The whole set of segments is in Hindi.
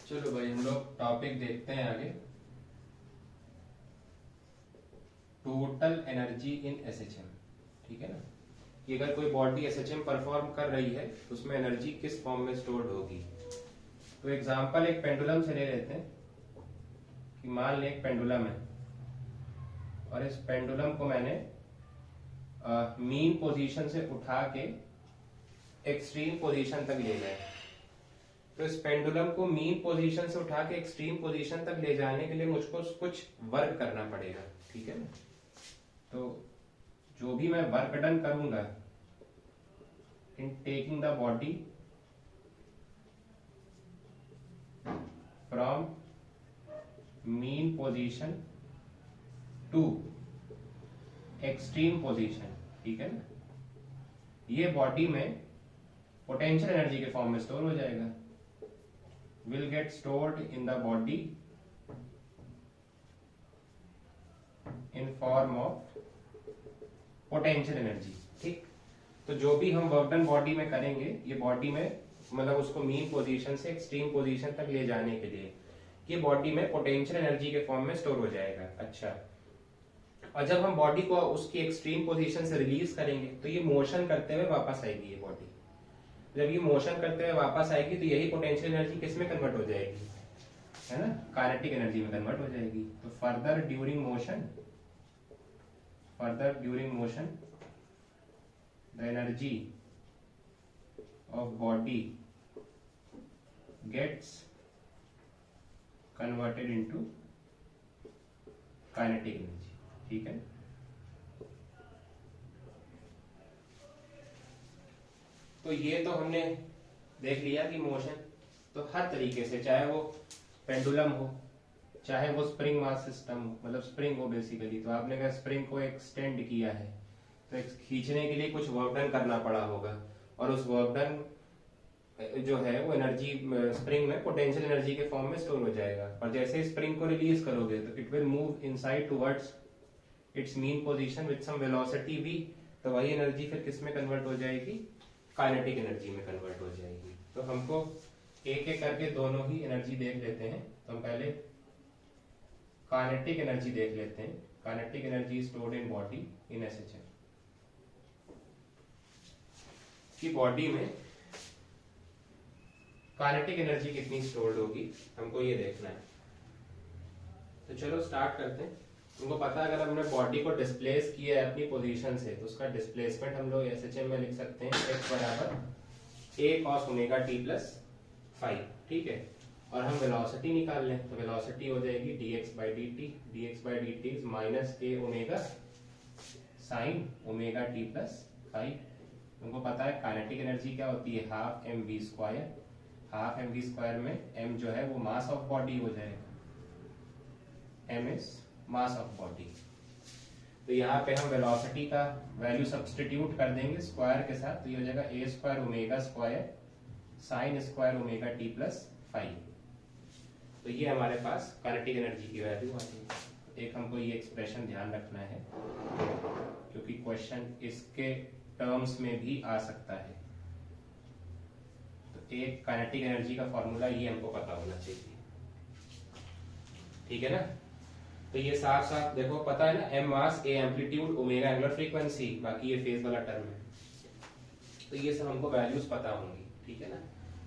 चलो भाई हम लोग टॉपिक देखते हैं आगे। Total energy in SHM. ठीक है ना, कि अगर कोई बॉडी एसएचएम परफॉर्म कर रही है तो उसमें एनर्जी किस फॉर्म में स्टोर्ड होगी। तो एग्जांपल एक पेंडुलम से ले लेते हैं कि मान लें एक पेंडुलम है और इस पेंडुलम को मैंने मीन पोजीशन से उठा के एक्सट्रीम पोजीशन तक ले जाए। तो इस पेंडुलम को मीन पोजीशन से उठा के एक्सट्रीम पोजीशन तक ले जाने के लिए मुझको कुछ वर्क करना पड़ेगा। ठीक है ना, तो जो भी मैं वर्क डन करूंगा in taking the body from mean position to extreme position, ठीक है ना, ये बॉडी में पोटेंशियल एनर्जी के फॉर्म में स्टोर हो जाएगा। Will get stored in the body in form of potential energy. ठीक, तो जो भी हम वर्क डन बॉडी में करेंगे ये बॉडी में मतलब उसको मीन पोजीशन से एक्सट्रीम पोजीशन तक ले जाने के लिए ये बॉडी में पोटेंशियल एनर्जी के फॉर्म में स्टोर हो जाएगा। अच्छा, और जब हम बॉडी को उसकी एक्सट्रीम पोजीशन से रिलीज करेंगे तो ये मोशन करते हुए वापस आएगी। ये बॉडी जब ये मोशन करते हुए वापस आएगी तो यही पोटेंशियल एनर्जी किस में कन्वर्ट हो जाएगी, है ना, काइनेटिक एनर्जी में कन्वर्ट हो जाएगी। तो further during motion the energy of body gets converted into kinetic energy. ठीक है, तो ये तो हमने देख लिया कि मोशन तो हर तरीके से, चाहे वो पेंडुलम हो, चाहे वो स्प्रिंग मास सिस्टम हो, मतलब स्प्रिंग हो बेसिकली, तो आपने कहा स्प्रिंग को एक्सटेंड किया है तो खींचने के लिए कुछ वर्क डन करना पड़ा होगा और उस वर्क डन जो है वो एनर्जी स्प्रिंग में पोटेंशियल एनर्जी के फॉर्म में स्टोर हो जाएगा। और जैसे स्प्रिंग को रिलीज करोगे तो it will move inside towards its mean position with some velocity v, तो वही एनर्जी फिर किस में कन्वर्ट हो जाएगी, काइनेटिक एनर्जी में कन्वर्ट हो जाएगी। तो हमको एक एक करके दोनों ही एनर्जी देख लेते हैं। तो हम पहले काइनेटिक एनर्जी देख लेते हैं। Kinetic energy stored in body in SHM. की बॉडी में काइनेटिक एनर्जी कितनी स्टोर्ड होगी हमको ये देखना है। तो चलो स्टार्ट करते हैं। तुमको पता है अगर हमने बॉडी को डिस्प्लेस किया है अपनी पोजीशन से तो उसका डिस्प्लेसमेंट हम लोग एसएचएम में लिख सकते हैं x बराबर a cos omega t plus 5। ठीक है, और हम वेलोसिटी निकाल लें तो वेलोसिटी हो जाएगी dx by dt is minus a omega sine omega t plus 5। तुमको पता है काइनेटिक एनर्जी क्या होती है, half m v square. Half m v square में m जो है वो मास ऑफ बॉडी हो जाएगा, m is mass of body. तो यहाँ पे हम वेलोसिटी का वैल्यू सब्सटीट्यूट कर देंगे स्क्वायर के साथ, तो ये हो जाएगा a square omega square sine square omega t plus 5। तो ये हमारे पास काइनेटिक एनर्जी की वैल्यू आती है। एक हमको ये एक्सप्रेशन ध्यान रखना है क्योंकि क्वेश्चन इसके टर्म्स में भी आ सकता है। तो एक काइनेटिक एनर्जी का फॉर्मूला ये हमको पता होना चाहिए। ठीक है ना, तो ये साफ साफ देखो पता है ना, m mass a amplitude omega angular frequency, बाकी ये फेज वाला टर्म है। तो ये सब हमको वैल्यूज पता होंगी। ठीक है ना,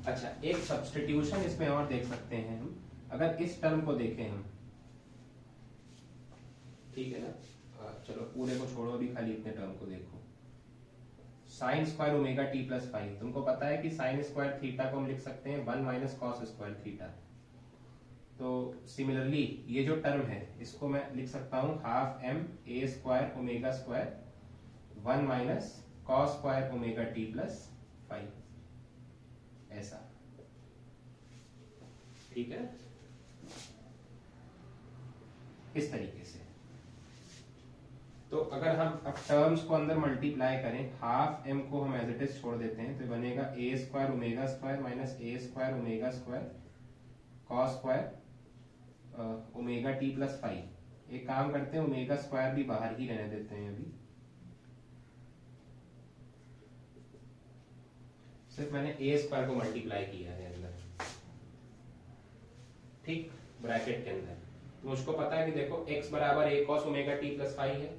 अच्छा एक सब्स्टिट्यूशन इसमें और देख सकते हैं हम, अगर इस टर्म को देखें हम, ठीक है ना, चलो पूरे को छोड़ो अभी, खाली इतने टर्म को देखो। Sign square omega t plus 5, तुमको पता है कि साइन स्क्वायर थीटा को हम लिख सकते हैं 1 माइनस कॉस स्क्वायर थीटा। तो सिमिलरली ये जो टर्म है इसको मैं लिख सकता हूं half m a square omega square 1 minus cos square omega t plus 5, ऐसा। ठीक है, इस तरीके से। तो अगर हम अब टर्म्स को अंदर मल्टीप्लाई करें, हाफ एम को हम एज इट इज छोड़ देते हैं तो बनेगा A square omega square minus A square omega square cos square omega T plus 5। एक काम करते हैं, ओमेगा स्क्वायर भी बाहर ही रहने देते हैं अभी, सिर्फ मैंने ए स्क्वायर को मल्टीप्लाई किया है अंदर। ठीक, ब्रैकेट के अंदर। तो मुझको पता है कि देखो x बराबर a cos omega t plus five है।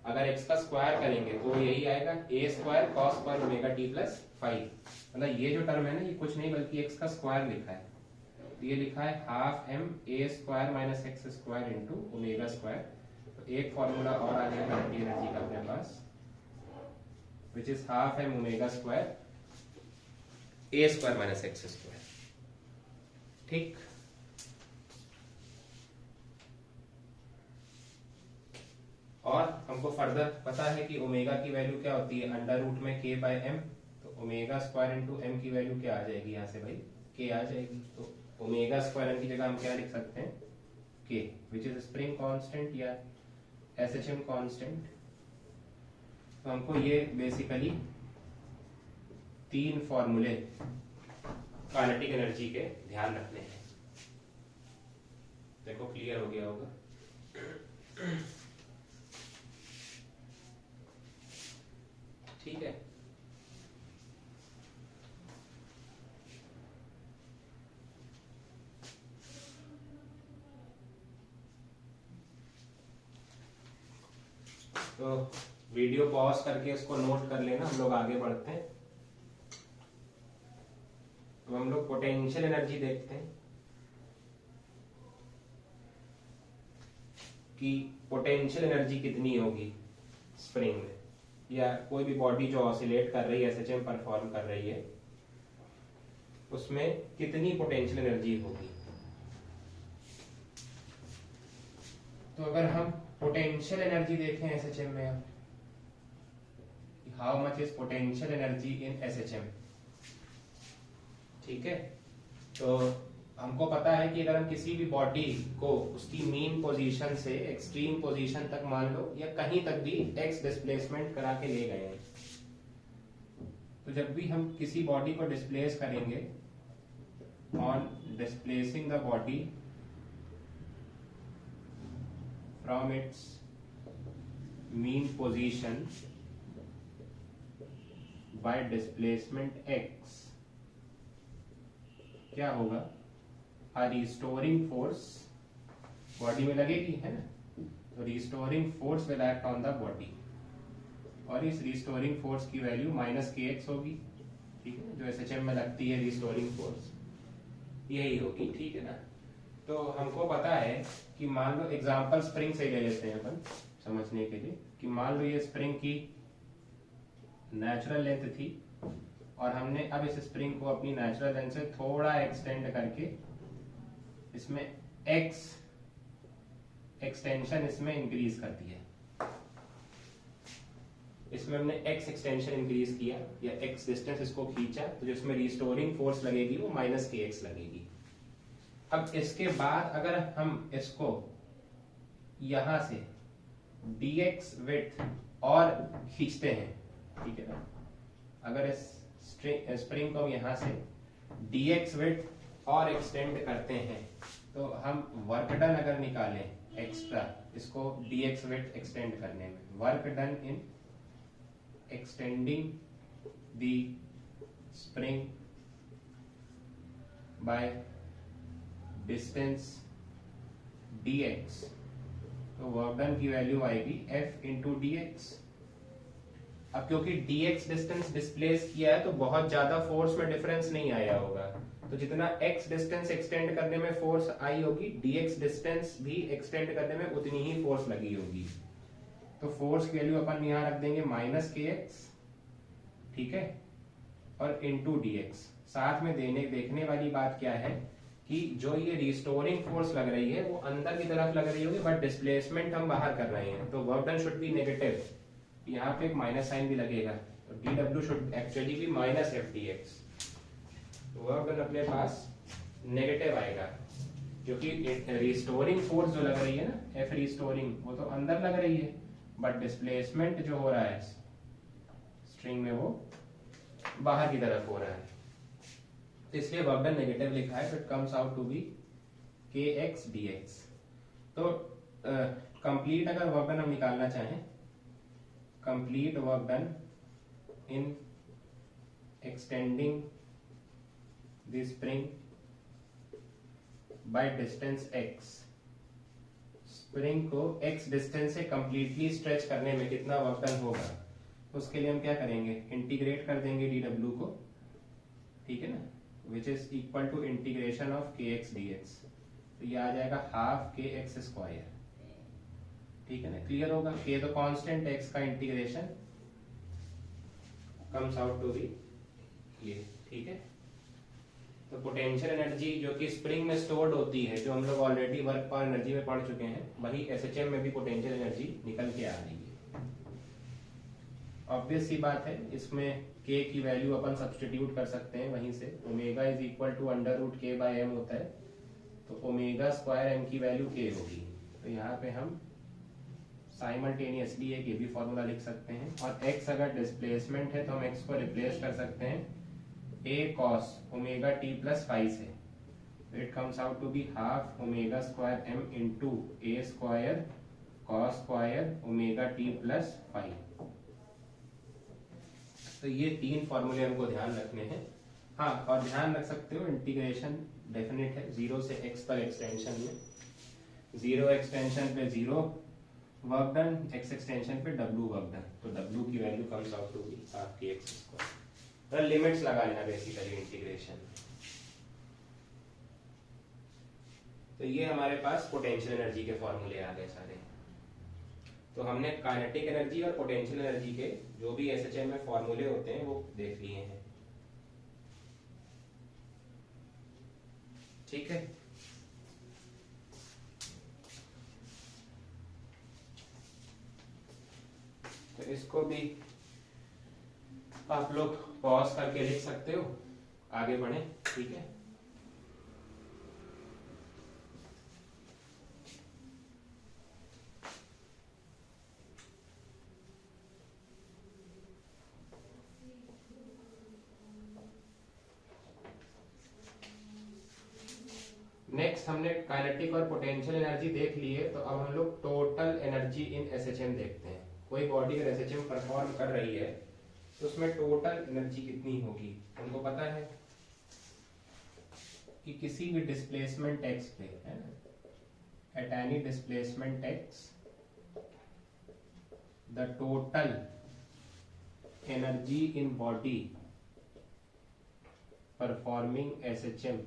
अगर x का स्क्वायर करेंगे तो यही आएगा a स्क्वायर cos पर ओमेगा t प्लस फाइव। मतलब ये जो टर्म है ना, ये कुछ नहीं बल्कि x का स्क्वायर लिखा है। तो ये लिखा है half m a square minus X square into omega square. तो एक फॉर्मूला और आ गया काइनेटिक एनर्जी का अपने पास, which is half m omega square a square minus X square. ठीक, और हमको फर्दर पता है कि ओमेगा की वैल्यू क्या होती है, अंडर रूट में k बाय एम। तो ओमेगा स्क्वायर इंटू एम की वैल्यू क्या आ जाएगी, यहाँ से भाई k आ जाएगी। तो ओमेगा स्क्वायर एम की जगह हम क्या लिख सकते हैं, k, which is spring constant या एसएचएम कांस्टेंट। तो हमको ये बेसिकली तीन फॉर्मूले काइनेटिक एनर्जी के ध्यान रखने हैं। देखो क्लियर हो गया होगा। ठीक है, तो वीडियो पॉज करके इसको नोट कर लेना, हम लोग आगे बढ़ते हैं। तो हम लोग पोटेंशियल एनर्जी देखते हैं कि पोटेंशियल एनर्जी कितनी होगी स्प्रिंग में, या कोई भी बॉडी जो ऑसिलेट कर रही है, एसएचएम परफॉर्म कर रही है, उसमें कितनी पोटेंशियल एनर्जी होगी। तो अगर हम पोटेंशियल एनर्जी देखें एसएचएम में, how much is potential energy in SHM. ठीक है, तो हमको पता है कि अगर हम किसी भी बॉडी को उसकी मीन पोजीशन से एक्सट्रीम पोजीशन तक मान लो या कहीं तक भी एक्स डिस्प्लेसमेंट करा के ले गए हैं, तो जब भी हम किसी बॉडी को डिस्प्लेस करेंगे, on displacing the body from its mean position by displacement x, क्या होगा, a restoring force बॉडी में लगेगी, है ना। तो restoring force will act on the body, और इस रिस्टोरिंग फोर्स की वैल्यू माइनस के एक्स होगी। ठीक है, जो एसएचएम में लगती है रिस्टोरिंग फोर्स, यही होगी। ठीक है ना। तो हमको पता है कि मान लो एग्जांपल स्प्रिंग से ले लेते हैं अपन समझने के लिए, कि मान लो ये स्प्रिंग की नेचुरल लेंथ थी, और हमने अब इस स्प्रिंग को अपनी नेचुरल लेंथ से थोड़ा एक्सटेंड करके इसमें x एक्सटेंशन इसमें इंक्रीज कर दिया। इसमें हमने x एक्सटेंशन इंक्रीज किया या x डिस्टेंस इसको खींचा, तो जो इसमें रिस्टोरिंग फोर्स लगेगी वो माइनस के एक्स लगेगी। अब इसके बाद अगर हम इसको यहां से dx विड्थ और खींचते हैं, ठीक है ना, अगर इस स्प्रिंग को यहां से dx विड्थ और एक्सटेंड करते हैं, तो हम वर्क डन अगर निकालें एक्स्ट्रा इसको dx विड्थ एक्सटेंड करने में, work done in extending the spring by distance dx, तो वर्क डन की वैल्यू आएगी f इंटू dx। अब क्योंकि dx डिस्टेंस डिस्प्लेस किया है तो बहुत ज्यादा फोर्स में डिफरेंस नहीं आया होगा, तो जितना x डिस्टेंस एक्सटेंड करने में फोर्स आई होगी, dx डिस्टेंस भी एक्सटेंड करने में उतनी ही फोर्स लगी होगी। तो फोर्स की वैल्यू अपन यहां रख देंगे माइनस के एक्स, ठीक है, और इंटू dx। साथ में देखने वाली बात क्या है कि जो ये रिस्टोरिंग फोर्स लग रही है वो अंदर की तरफ लग रही होगी, बट डिस्प्लेसमेंट हम बाहर कर रहे हैं, तो work done should be negative. यहाँ पे एक माइनस साइन भी लगेगा, तो dw should actually be minus f d x. Work done अपने पास नेगेटिव आएगा, क्योंकि रिस्टोरिंग फोर्स जो लग रही है ना, एफ रिस्टोरिंग, वो तो अंदर लग रही है, बट डिस्प्लेसमेंट जो हो रहा है स्ट्रिंग में वो बाहर की तरफ हो रहा है, तो इसलिए वर्क डन नेगेटिव लिखा है। तो it comes out to be k x d x. तो कंप्लीट अगर वर्क डन हम निकालना चाहें, complete work done in extending the spring by distance x। Spring को x डिस्टेंस से कंप्लीटली स्ट्रेच करने में कितना वर्क डन होगा, उसके लिए हम क्या करेंगे, इंटीग्रेट कर देंगे dw को, ठीक है ना, which is equal to integration of kx dx। तो ये आ जाएगा हाफ kx स्क्वायर, ठीक है ना, क्लियर होगा। k तो कांस्टेंट x का integration comes out to be ये, ठीक है। तो पोटेंशियल एनर्जी जो कि स्प्रिंग में स्टोर्ड होती है, जो हम लोग ऑलरेडी वर्क पर एनर्जी में पढ़ चुके हैं, वही एसएचएम में भी पोटेंशियल एनर्जी निकल के आ रही है। ऑब्वियस सी बात है, इसमें k की वैल्यू अपन सब्सटीट्यूट कर सकते हैं वहीं से। Omega is equal to under root k by m होता है, तो ओमेगा स्क्वायर m की वैल्यू k होगी। तो यहाँ पे हम साइमल्टेनियसली एक ये भी फॉर्मूला लिख सकते हैं, और x अगर डिस्प्लेसमेंट है तो हम x को रिप्लेस कर सकते हैं a cos omega t plus five से। तो it comes out to be half omega square m into a square cos square omega t plus five. तो ये तीन फॉर्मूले हमको ध्यान रखने हैं। हाँ, और ध्यान रख सकते हो इंटीग्रेशन डेफिनेट है, 0 से x पर एक्सटेंशन में, 0 एक्सटेंशन पे 0 वर्क डन, x एक्सटेंशन पे w वर्क डन। तो w की value comes out to be half k x square. Limits लगा लेना बेसिकली इंटीग्रेशन। तो ये हमारे पास पोटेंशियल एनर्जी के फॉर्मूले आ गए सारे। तो हमने काइनेटिक एनर्जी और पोटेंशियल एनर्जी के जो भी एसएचएम में फॉर्मूले होते हैं वो देख लिए हैं, ठीक है। तो इसको भी आप लोग पॉज करके लिख सकते हो, आगे बढ़े, ठीक है। नेक्स्ट हमने काइनेटिक और पोटेंशियल एनर्जी देख ली है, तो अब हम लोग टोटल एनर्जी इन एसएचएम देखते हैं। कोई बॉडी अगर एसएचएम परफॉर्म कर रही है तो उसमें टोटल एनर्जी कितनी होगी। हमको पता है कि किसी भी डिस्प्लेसमेंट x पे, है ना, at any displacement x the total energy in body performing SHM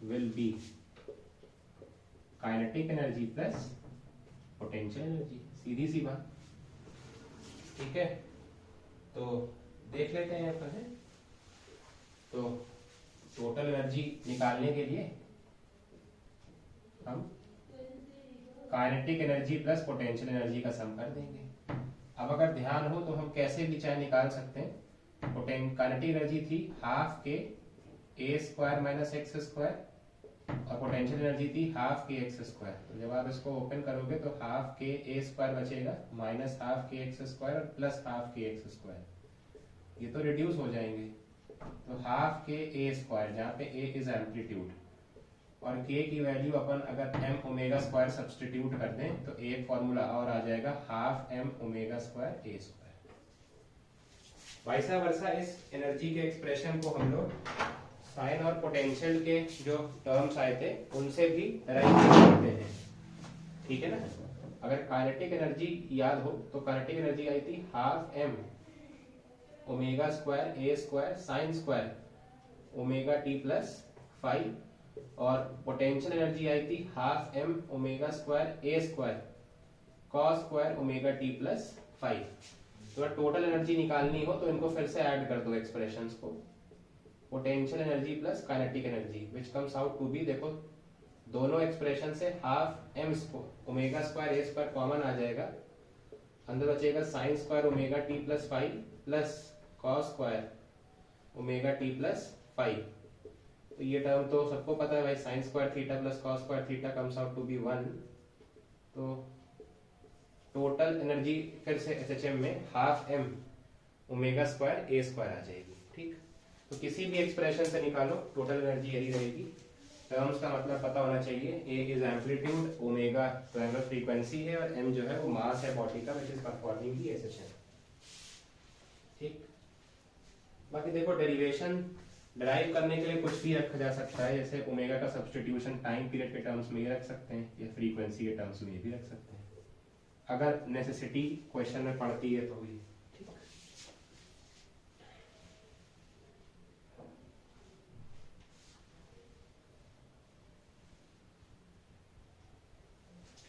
will be kinetic energy plus potential energy, सीधी सी बात, ठीक है। तो देख लेते हैं यहाँ पर है। तो टोटल एनर्जी निकालने के लिए हम kinetic energy plus potential energy का सम कर देंगे। अब अगर ध्यान हो तो हम कैसे भी चाहे निकाल सकते हैं। काइनेटिक एनर्जी थी हाफ के ए स्क्वायर माइनस एक्स स्क्वायर, और पोटेंशियल एनर्जी थी हाफ के एक्स स्क्वायर। तो जब आप इसको ओपन करोगे तो हाफ के ए स्क्वायर बचेगा माइनस हाफ के एक्स स्क्वायर और प्लस हाफ के एक्स स्क्वायर, ये तो रिड्यूस हो जाएंगे। तो हाफ के ए स्क्वायर, जहाँ पे ए इज एम्पलीट्यूड, और के की वैल्यू अपन अगर एम ओमेगा स्क्वायर सब्सटीट्यूट कर दें तो एक फॉर्मूला और आ जाएगा हाफ एम ओमेगा स्क्वायर ए स्क्वायर। वैसा वर्षा इस एनर्जी के एक्सप्रेशन को हम लोग साइन और पोटेंशियल के जो टर्म्स आए थे उनसे भी राइट कर सकते हैं, ठीक है ना। अगर काइनेटिक एनर्जी याद हो तो काइनेटिक एनर्जी आई थी हाफ एम ओमेगा स्क्वायर ए square sine square omega T plus five, और पोटेंशियल एनर्जी आई थी हाफ एम ओमेगा स्क्वायर ए square cos square omega T plus five. तो टोटल एनर्जी निकालनी हो तो इनको फिर से ऐड कर दो एक्सप्रेशंस को, potential energy plus kinetic energy which comes out to be, देखो दोनों एक्सप्रेशन से हाफ एम ओमेगा स्क्वायर ए स्क्वायर कॉमन आ जाएगा, अंदर बचेगा sine square omega T plus five plus cos square omega T plus five. तो ये टर्म तो सबको पता है भाई, sine square theta plus cos square theta comes out to be 1। तो टोटल एनर्जी फिर से एसएचएम में हाफ एम ओमेगा स्क्वायर ए स्क्वायर आ जाएगी, ठीक। तो किसी भी एक्सप्रेशन से निकालो टोटल एनर्जी यही रहेगी। टर्म्स का मतलब पता होना चाहिए, ए इज एम्पलीट्यूड, ओमेगा तो एंगुलर फ्रीक्वेंसी है, और एम जो है वो मास है बॉडी का which is performing the SHM, ठीक। बाकी देखो डेरिवेशन डिराइव करने के लिए कुछ भी रखा जा सकता है, जैसे ओमेगा का सब्स्टिट्यूशन टाइम पीरियड के टर्म्स में ये रख सकते हैं या फ्रीक्वेंसी के टर्म्स में ये भी रख सकते हैं, अगर नेसेसिटी क्वेश्चन में पड़ती है तो भी।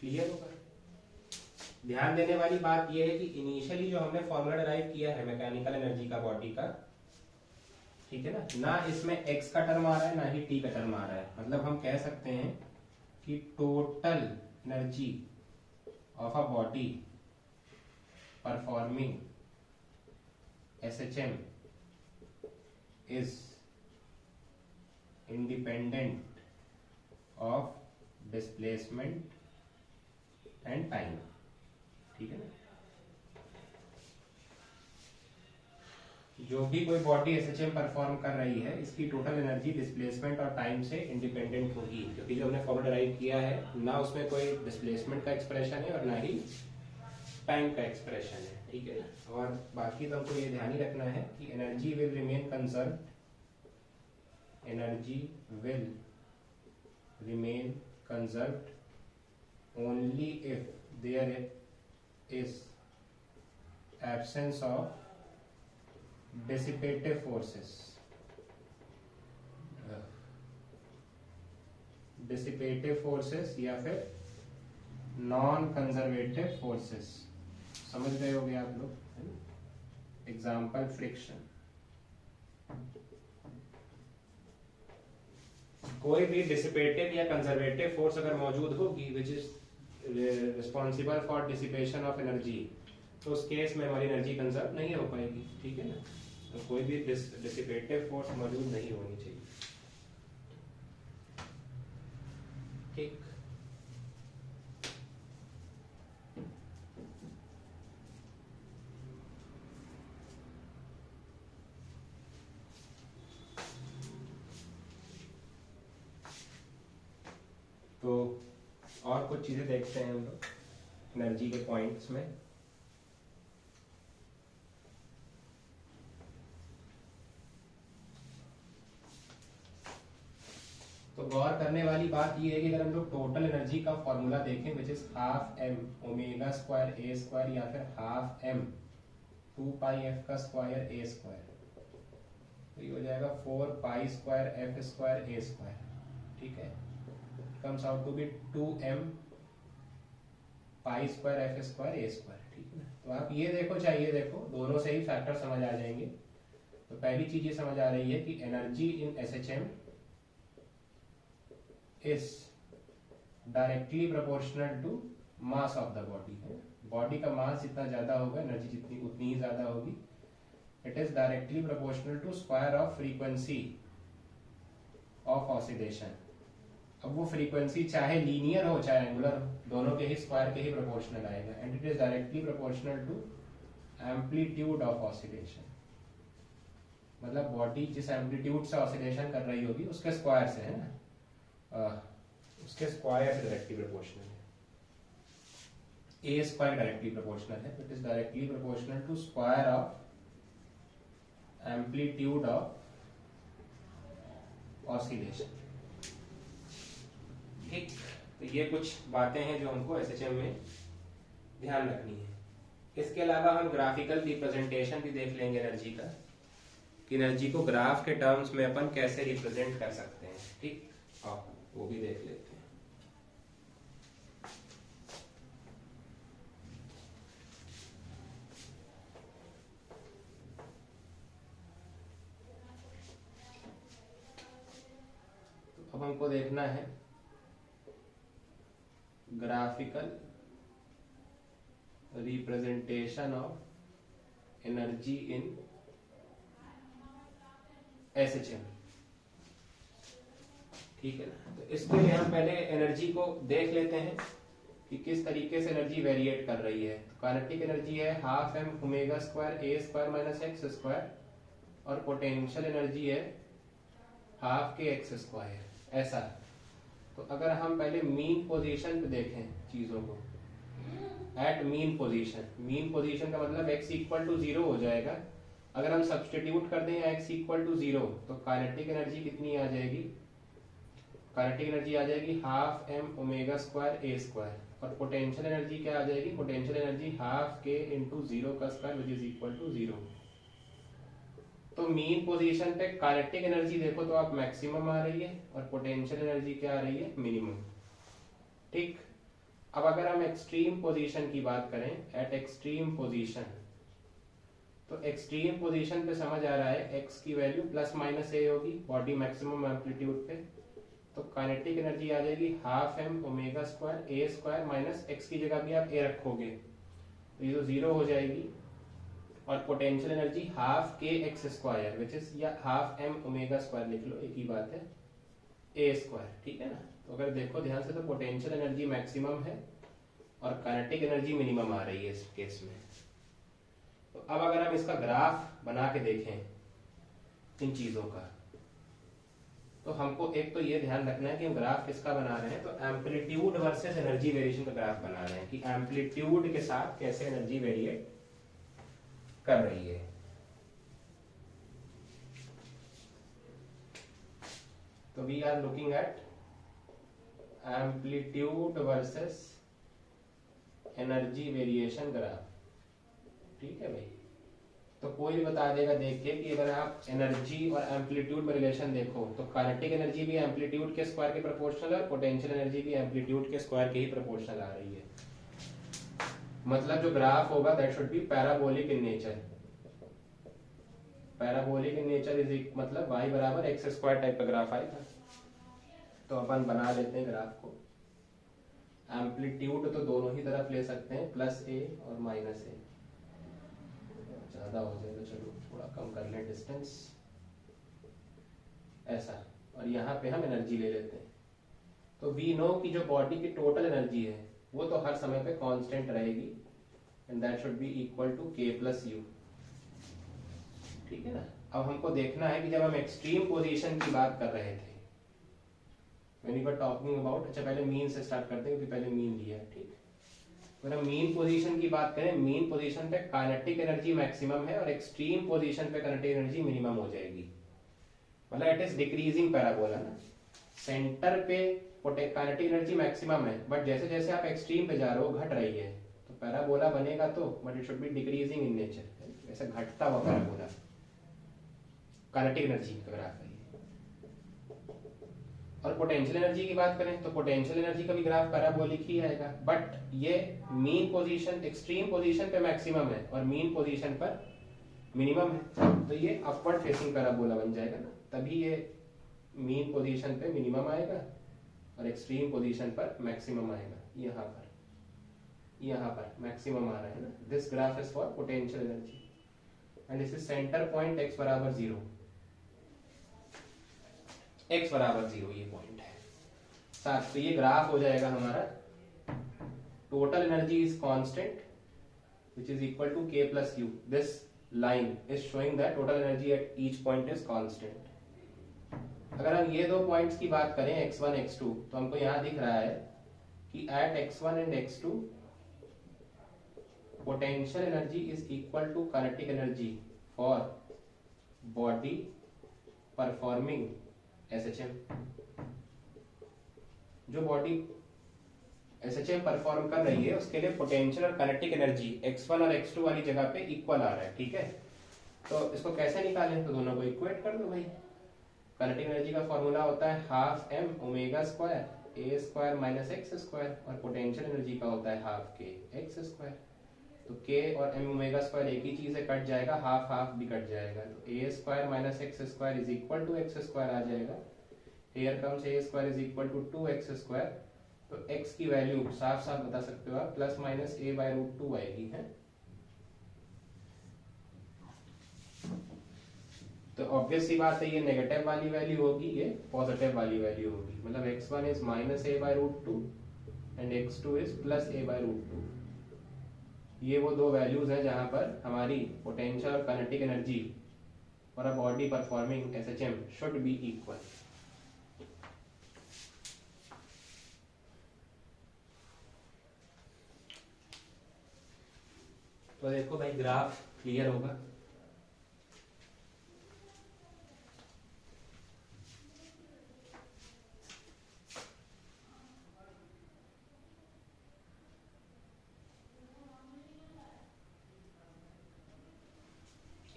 क्लियर होगा? ध्यान देने वाली बात यह है कि इनिशियली जो हमने फॉर्मूला डिराइव किया है मैकेनिकल एनर्जी का बॉडी का, ठीक है ना इसमें x का टर्म आ रहा है ना ही t का टर्म आ रहा है, मतलब हम कह सकते हैं कि total energy of a body performing SHM is independent of displacement and time, ठीक है ना। जो भी कोई बॉडी एसएचएम परफॉर्म कर रही है इसकी टोटल एनर्जी डिस्प्लेसमेंट और टाइम से इंडिपेंडेंट होगी, क्योंकि जो हमने फॉर्मूला डिराइव किया है ना उसमें कोई डिस्प्लेसमेंट का एक्सप्रेशन है और ना ही टाइम का एक्सप्रेशन है, ठीक है ना। और बाकी तो हमको ये ध्यान ही रखना है कि energy will remain conserve, energy will remain conserved only if there is absence of dissipative forces, या फिर नॉन कंजर्वेटिव फोर्सेस। समझ गए होंगे आप लोग। एग्जाम्पल फ्रिक्शन, कोई भी डिसिपेटिव या कंजर्वेटिव फोर्स अगर मौजूद होगी which is responsible for dissipation of energy, तो उस केस में हमारी एनर्जी कंजर्व नहीं हो पाएगी, ठीक है ना। तो कोई भी डिसिपेटिव फोर्स मौजूद नहीं होनी चाहिए, ठीक। तो और कुछ चीजें देखते हैं हम लोग एनर्जी के पॉइंट्स में। तो गौर करने वाली बात ये है कि अगर हम लोग टोटल एनर्जी का फॉर्मूला देखें which is half M omega square A square या फिर हाफ एम 2 पाई एफ का स्क्वायर ए स्क्वायर, तो ये हो जाएगा 4 पाई स्क्वायर एफ स्क्वायर ए स्क्वायर, ठीक है। comes out to be 2m pi square f square A square, ठीक है ना। तो आप ये देखो चाहे ये देखो, दोनों से ही फैक्टर समझ आ जाएंगे। तो पहली चीज ये समझ आ रही है कि energy in SHM is directly proportional to mass of the body. Body का मास जितना ज्यादा होगा एनर्जी जितनी उतनी ही ज्यादा होगी। It is directly proportional to square of frequency of oscillation. अब वो फ्रीक्वेंसी चाहे लीनियर हो चाहे एंगुलर, दोनों के ही स्क्वायर के ही प्रोपोर्शनल आएगा। And it is directly proportional to amplitude of oscillation, मतलब बॉडी जिस एम्पलीट्यूड से ऑसिलेशन कर रही होगी उसके स्क्वायर से, है ना, उसके स्क्वायर से डायरेक्टली प्रोपोर्शनल है। ए स्क्वायर डायरेक्टली प्रोपोर्शनल है, it is directly proportional to square of amplitude of oscillation, ठीक। तो ये कुछ बातें हैं जो हमको एसएचएम में ध्यान रखनी है। इसके अलावा हम ग्राफिकल रिप्रेजेंटेशन भी देख लेंगे एनर्जी का, कि एनर्जी को ग्राफ के टर्म्स में अपन कैसे रिप्रेजेंट कर सकते हैं, ठीक। और वो भी देख लेते हैं। तो अब हमको देखना है graphical representation of energy in SHM, ठीक है ना। तो इसके लिए हम पहले एनर्जी को देख लेते हैं कि किस तरीके से एनर्जी वेरिएट कर रही है। तो काइनेटिक एनर्जी है हाफ एम ओमेगा स्क्वायर ए स्क्वायर माइनस एक्स स्क्वायर, और पोटेंशियल एनर्जी है हाफ के एक्स स्क्वायर, ऐसा। तो अगर हम पहले मीन पोजीशन पे देखें चीजों को, at mean position, mean position का मतलब x इक्वल टू 0 हो जाएगा अगर हम सब्सटीट्यूट कर दें x इक्वल टू 0 तो काइनेटिक एनर्जी कितनी आ जाएगी, काइनेटिक एनर्जी आ जाएगी हाफ एम ओमेगा स्क्वायर ए स्क्वायर, और पोटेंशियल एनर्जी क्या आ जाएगी, potential energy half k into 0 का square which is equal to 0। तो मीन पोजीशन पे काइनेटिक एनर्जी देखो तो आप मैक्सिमम आ रही है और पोटेंशियल एनर्जी क्या आ रही है, मिनिमम। ठीक, अब अगर हम एक्सट्रीम पोजीशन की बात करें, एट एक्सट्रीम पोजीशन, तो एक्सट्रीम पोजीशन पे समझ आ रहा है x की वैल्यू प्लस माइनस ए होगी बॉडी मैक्सिमम एम्पलीट्यूड पे, तो काइनेटिक एनर्जी आ जाएगी हाफ एम ओमेगा स्क्वायर ए स्क्वायर माइनस एक्स की जगह भी आप ए रखोगे तो ये तो 0 हो जाएगी, और पोटेंशियल एनर्जी हाफ के एक्स स्क्वायर विच इज या हाफ एम ओमेगा स्क्वायर लिख लो, एक ही बात है, ए स्क्वायर। ठीक है ना। तो अगर देखो ध्यान से तो पोटेंशियल एनर्जी मैक्सिमम है और काइनेटिक एनर्जी मिनिमम आ रही है इस केस में। तो अब अगर हम इसका ग्राफ बना के देखें इन चीजों का, तो हमको एक तो ये ध्यान रखना है कि हम ग्राफ किसका बना रहे हैं, तो एम्पलीट्यूड वर्सेस एनर्जी वेरिएशन का ग्राफ बना रहे हैं कि एम्पलीट्यूड के साथ कैसे एनर्जी वेरिएट कर रही है। तो we are looking at amplitude versus energy variation graph. ठीक है भाई, तो कोई भी बता देगा देख के कि अगर आप एनर्जी और एम्पलीट्यूड में रिलेशन देखो तो काइनेटिक एनर्जी भी एम्पलीट्यूड के स्क्वायर के प्रोपोर्शनल है, पोटेंशियल एनर्जी भी एम्पलीट्यूड के स्क्वायर के ही प्रोपोर्शनल आ रही है। मतलब जो ग्राफ होगा that should B parabolic in nature. Parabolic in nature is मतलब y बराबर एक्स स्क्वायर टाइप का ग्राफ आएगा। तो अपन बना लेते हैं ग्राफ को। एम्पलीट्यूड तो दोनों ही तरफ ले सकते हैं, प्लस ए और माइनस ए, ज्यादा हो जाएगा, चलो थोड़ा कम कर लें डिस्टेंस ऐसा, और यहाँ पे हम एनर्जी ले लेते हैं। तो वी नो कि जो बॉडी की टोटल एनर्जी है वो तो हर समय पे कांस्टेंट रहेगी and that should be equal to k plus u. ठीक है ना। अब हमको देखना है कि जब हम एक्सट्रीम पोजीशन की बात कर रहे थे, when we were talking about, अच्छा पहले मीन से स्टार्ट करते हैं क्योंकि पहले मीन लिया है। ठीक, अगर हम मीन पोजीशन की बात करें, मीन पोजीशन पे काइनेटिक एनर्जी मैक्सिमम है और एक्सट्रीम पोजीशन पे काइनेटिक एनर्जी मिनिमम हो जाएगी, मतलब इट इज डिक्रीजिंग पैराबोला ना। सेंटर पे काइनेटिक एनर्जी मैक्सिमम है बट जैसे जैसे आप एक्सट्रीम पे जा रहे हो घट रही है, तो पैराबोला बनेगा तो, but it should be decreasing in nature, ऐसा घटता हुआ पैराबोला काइनेटिक एनर्जी का ग्राफ है। और पोटेंशियल एनर्जी की बात करें तो पोटेंशियल एनर्जी का भी ग्राफ पैराबोलिक ही आएगा, बट ये मीन पोजीशन एक्सट्रीम पोजीशन पे मैक्सिमम है और मीन पोजीशन पर मिनिमम है, तो ये अपवर्ड फेसिंग पैराबोला बन जाएगा ना, तभी ये मीन पोजीशन पे मिनिमम आएगा और एक्सट्रीम पोजीशन पर मैक्सिमम आएगा। यहाँ पर मैक्सिमम आ रहा है ना। This graph is for potential energy and this is centre point x बराबर 0, x बराबर 0 ये पॉइंट है साथ। तो ये ग्राफ हो जाएगा हमारा total energy is constant which is equal to k plus u. This line is showing that total energy at each point is constant. अगर हम ये दो पॉइंट्स की बात करें x1 x2, तो हमको यहाँ दिख रहा है कि at x1 and x2 potential energy is equal to kinetic energy for body performing SHM. जो बॉडी SHM परफॉर्म कर रही है उसके लिए पोटेंशियल और काइनेटिक एनर्जी x1 और x2 वाली जगह पे इक्वल आ रहा है। ठीक है, तो इसको कैसे निकालें, तो दोनों को इक्वेट कर दो भाई। काइनेटिक एनर्जी का फॉर्मूला होता है हाफ एम ओमेगा स्क्वायर ए स्क्वायर माइनस एक्स स्क्वायर, और पोटेंशियल एनर्जी का होता है हाफ के एक्स स्क्वायर। तो के और एम ओमेगा स्क्वायर एक ही चीज है, कट जाएगा, हाफ हाफ भी कट जाएगा, तो A square minus X square is equal to X square आ जाएगा। Here comes A square is equal to 2x square, तो x की वैल्यू साफ साफ बता सकते हो आप plus minus a by root 2 आएगी है। तो ऑब्वियस सी बात है ये नेगेटिव वाली वैल्यू होगी, ये पॉजिटिव वाली वैल्यू होगी, मतलब x1 is minus a by root 2 and x2 is plus a by root 2। ये वो दो वैल्यूज हैं जहां पर हमारी पोटेंशियल और kinetic energy for a body performing SHM should be equal. तो देखो भाई ग्राफ क्लियर होगा,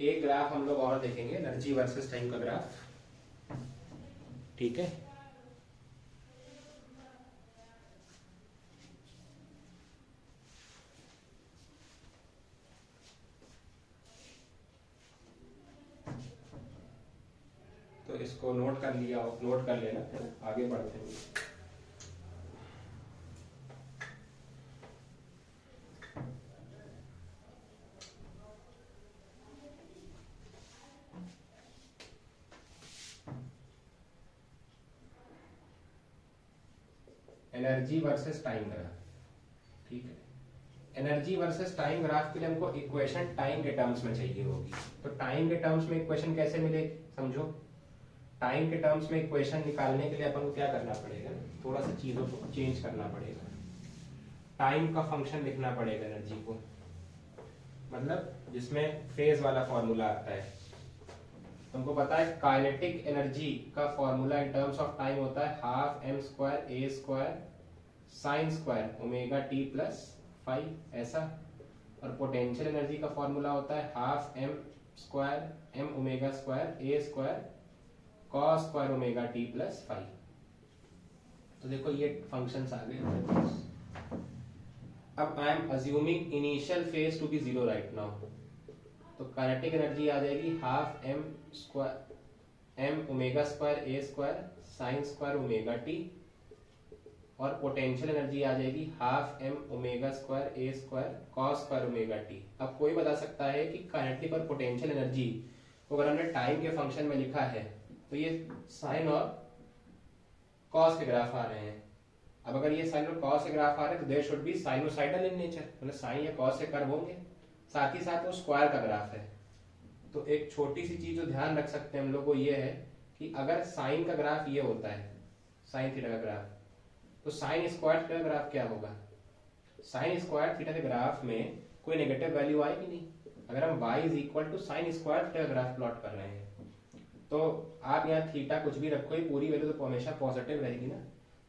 एक ग्राफ हम लोग और देखेंगे, एनर्जी वर्सेस टाइम का ग्राफ। ठीक है, तो इसको नोट कर लिया, नोट कर लेना, फिर आगे बढ़ते हैं। Energy versus time graph. ठीक है, एनर्जी वर्सेस टाइम ग्राफ के लिए हमको इक्वेशन टाइम के टर्म्स में चाहिए होगी। तो टाइम के टर्म्स में इक्वेशन कैसे मिलेगी समझो। टाइम के टर्म्स में इक्वेशन निकालने के लिए अपन को क्या करना पड़ेगा, थोड़ा सा चीजों को चेंज करना पड़ेगा। टाइम का फंक्शन लिखना पड़ेगा एनर्जी को, मतलब जिसमें फेज वाला फॉर्मूला आता है। तुमको पता है काइनेटिक एनर्जी का formula in terms of time होता है हाफ एम स्क्वायर ए square sine square omega T plus 5 ऐसा। और पोटेंशियल एनर्जी का फॉर्मूला होता है half M square M omega square ए square cos square omega T plus 5। तो देखो ये फंक्शंस आ गए। अब I am assuming initial phase to be 0 right now, तो काइनेटिक एनर्जी आ जाएगी half M square M omega square ए square sine square omega T, और पोटेंशियल एनर्जी आ जाएगी हाफ एम ओमेगा स्क्वायर ए square cos square omega T. अब कोई बता सकता है कि काइनेटिक और पोटेंशियल एनर्जी को अगर हमने टाइम के फंक्शन में लिखा है तो ये साइन और कॉस के ग्राफ आ रहे हैं। अब अगर ये साइन और कॉस के ग्राफ आ रहे हैं तो there should be sinusoidal in nature, मतलब साइन या कॉस से कर्व होंगे, साथ ही साथ वो स्क्वायर का ग्राफ है। तो एक छोटी सी चीज जो ध्यान रख सकते हैं हम लोग को ये है कि अगर साइन का ग्राफ ये होता है साइन थीटा का ग्राफ, तो साइन स्क्वायर थीटा का ग्राफ क्या होगा। साइन स्क्वायर थीटा के ग्राफ में कोई नेगेटिव वैल्यू आएगी नहीं। अगर हम y is equal to sine square theta का ग्राफ प्लॉट कर रहे हैं तो आप यहाँ थीटा कुछ भी रखो, ये पूरी वैल्यू तो हमेशा पॉजिटिव रहेगी ना।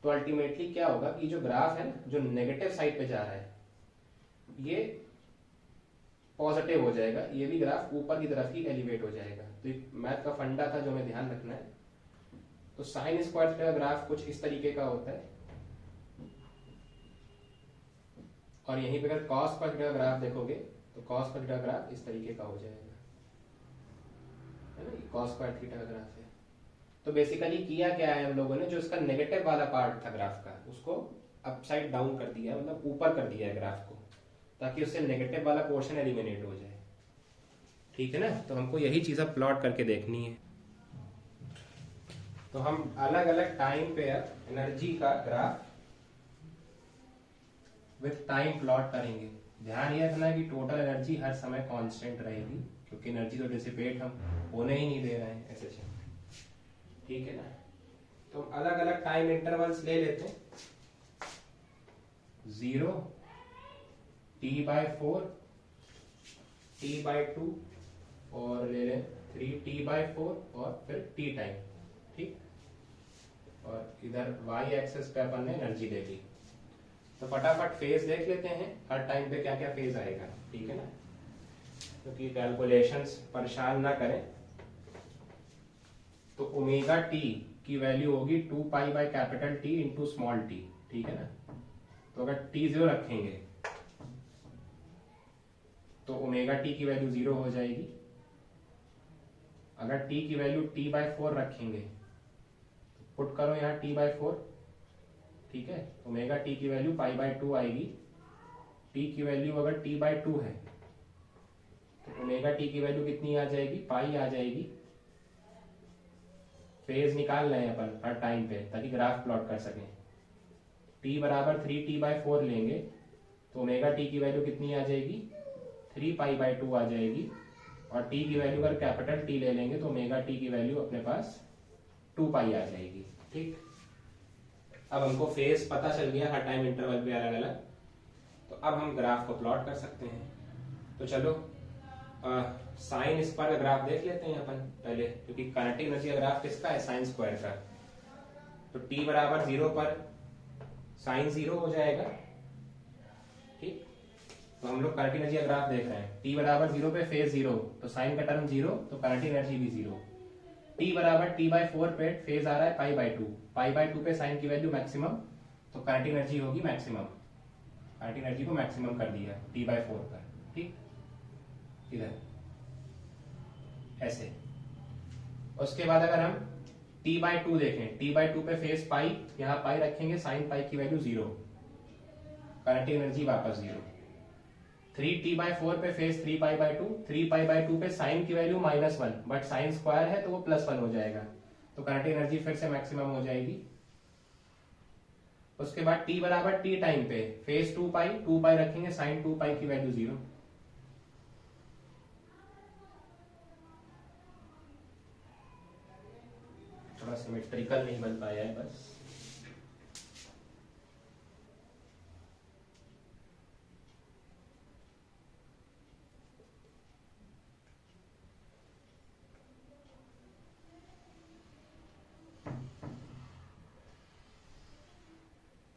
तो अल्टीमेटली क्या होगा कि जो ग्राफ है ना, जो नेगेटिव साइड पे जा रहा है ये पॉजिटिव हो जाएगा, ये भी ग्राफ ऊपर की तरफ ही एलिवेट हो जाएगा। तो एक मैथ का फंडा था जो हमें ध्यान रखना है। तो साइन स्क्वायर थीटा का ग्राफ कुछ इस तरीके का होता है, और यहीं पे अगर कॉस स्क्वायर थीटा का ग्राफ देखोगे तो कॉस स्क्वायर थीटा का ग्राफ इस तरीके का हो जाएगा, है ना, कॉस स्क्वायर थीटा का ग्राफ है। तो बेसिकली किया क्या है हम लोगों ने, जो इसका नेगेटिव वाला पार्ट था ग्राफ का उसको अपसाइड डाउन कर दिया, मतलब ऊपर कर दिया है ग्राफ को, ताकि उससे नेगेटिव वाला पोर्शन एलिमिनेट हो जाए। ठीक है ना, तो हमको यही चीज अब प्लॉट करके देखनी है। तो हम अलग अलग टाइम पे एनर्जी का ग्राफ विथ टाइम प्लॉट करेंगे। ध्यान ये रखना है कि टोटल एनर्जी हर समय कांस्टेंट रहेगी, क्योंकि एनर्जी तो डिसिपेट हम होने ही नहीं दे रहे हैं ऐसे। ठीक है ना, तो अलग अलग टाइम इंटरवल्स ले लेते हैं। 0 t/4 t/2 और ले लें 3 t/4 और फिर t टाइम। ठीक, और इधर y एक्सेस पे अपन ने एनर्जी ले ली। तो फटाफट फेज देख लेते हैं हर टाइम पे क्या क्या फेज आएगा। ठीक है ना, क्योंकि कैलकुलेशंस परेशान ना करें। तो ओमेगा टी की वैल्यू होगी 2 pi by capital T into small T. ठीक है ना, तो अगर टी 0 रखेंगे तो ओमेगा टी की वैल्यू 0 हो जाएगी। अगर टी की वैल्यू t/4 रखेंगे तो पुट करो यहाँ t/4। ठीक है, ओमेगा टी की वैल्यू π/2 आएगी। टी की वैल्यू अगर t/2 है तो ओमेगा टी की वैल्यू कितनी आ जाएगी, पाई आ जाएगी। फेज निकाल रहे हैं अपन हर टाइम पे ताकि ग्राफ प्लॉट कर सकें। t बराबर 3t/4 लेंगे तो ओमेगा टी की वैल्यू कितनी आ जाएगी, 3π/2 आ जाएगी। और t की वैल्यू अगर कैपिटल T ले लेंगे तो ओमेगा टी की वैल्यू अपने पास 2π आ जाएगी। ठीक, अब हमको फेज पता चल गया हर टाइम इंटरवल पे अलग अलग। तो अब हम ग्राफ को प्लॉट कर सकते हैं। तो चलो साइन स्क्वायर का ग्राफ देख लेते हैं अपन पहले, क्योंकि काइनेटिक एनर्जी का ग्राफ किसका है, साइन स्क्वायर का। तो t बराबर 0 पर साइन 0 हो जाएगा। ठीक, तो हम लोग काइनेटिक एनर्जी का ग्राफ देख रहे हैं। t बराबर 0 पे फेज 0, तो साइन का टर्म 0, तो काइनेटिक एनर्जी भी 0। t बराबर t/4 पे फेज आ रहा है π/2, π/2 पे साइन की वैल्यू मैक्सिमम, तो काइनेटिक एनर्जी होगी मैक्सिमम। काइनेटिक एनर्जी को मैक्सिमम कर दिया t/4 पर, ठीक, इधर ऐसे। उसके बाद अगर हम t/2 देखें, t/2 पे फेज पाई, यहाँ पाई रखेंगे, साइन पाई की वैल्यू 0, काइनेटिक एनर्जी वापस 0। 3t/4 पे फेज 3π/2, 3π/2 पे साइन की वैल्यू -1, बट साइन स्क्वायर है तो वो +1 हो जाएगा, तो काइनेटिक एनर्जी फिर से मैक्सिमम हो जाएगी। उसके बाद t बराबर t टाइम पे फेज 2π रखेंगे, साइन 2π की वैल्यू 0। थोड़ा सिमेट्रिकल नहीं बन पाया है बस।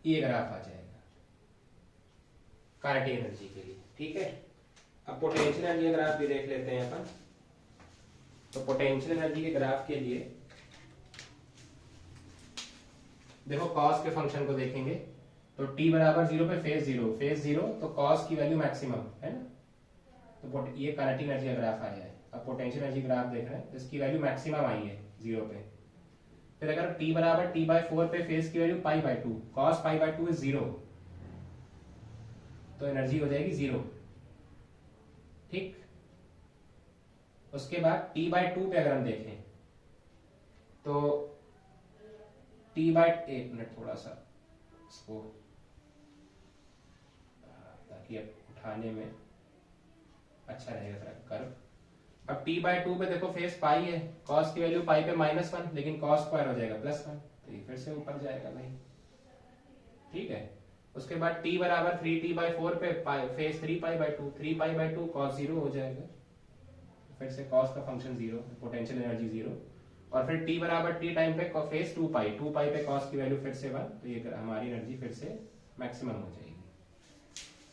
ये ग्राफ आ जाएगा काइनेटिक एनर्जी के लिए, ठीक है। अब पोटेंशियल एनर्जी का ग्राफ भी देख लेते हैं अपन। तो पोटेंशियल एनर्जी के ग्राफ के लिए देखो कॉस के फंक्शन को देखेंगे, तो t बराबर 0 पे फेज 0, फेज 0 तो कॉस की वैल्यू मैक्सिमम है ना, तो ये काइनेटिक एनर्जी का ग्राफ आया है। अब पोटेंशियल एनर्जी ग्राफ देख रहे हैं, इसकी वैल्यू मैक्सिमम आई है 0 पे। फिर अगर t बराबर t/4 पे फेज की वैल्यू π/2, cos π/2 इज 0, तो एनर्जी हो जाएगी 0, ठीक। उसके बाद t/2 पे अगर हम देखें तो एक मिनट थोड़ा सा इसको, ताकि अब उठाने में अच्छा रहेगा थोड़ा कर्व। अब t/2 पे देखो फेज पाई है, cos की वैल्यू पाई पे -1, लेकिन cos स्क्वायर हो जाएगा +1, तो ये फिर से ऊपर जाएगा भाई, ठीक है। उसके बाद t बराबर 3t/4 पे फेज 3π/2, 3π/2 cos 0 हो जाएगा, फिर से cos का फंक्शन 0, पोटेंशियल एनर्जी 0। और फिर t बराबर t टाइम पे फेज 2π पे cos की वैल्यू फिर से 1, तो ये हमारी एनर्जी फिर से मैक्सिमम हो जाएगी।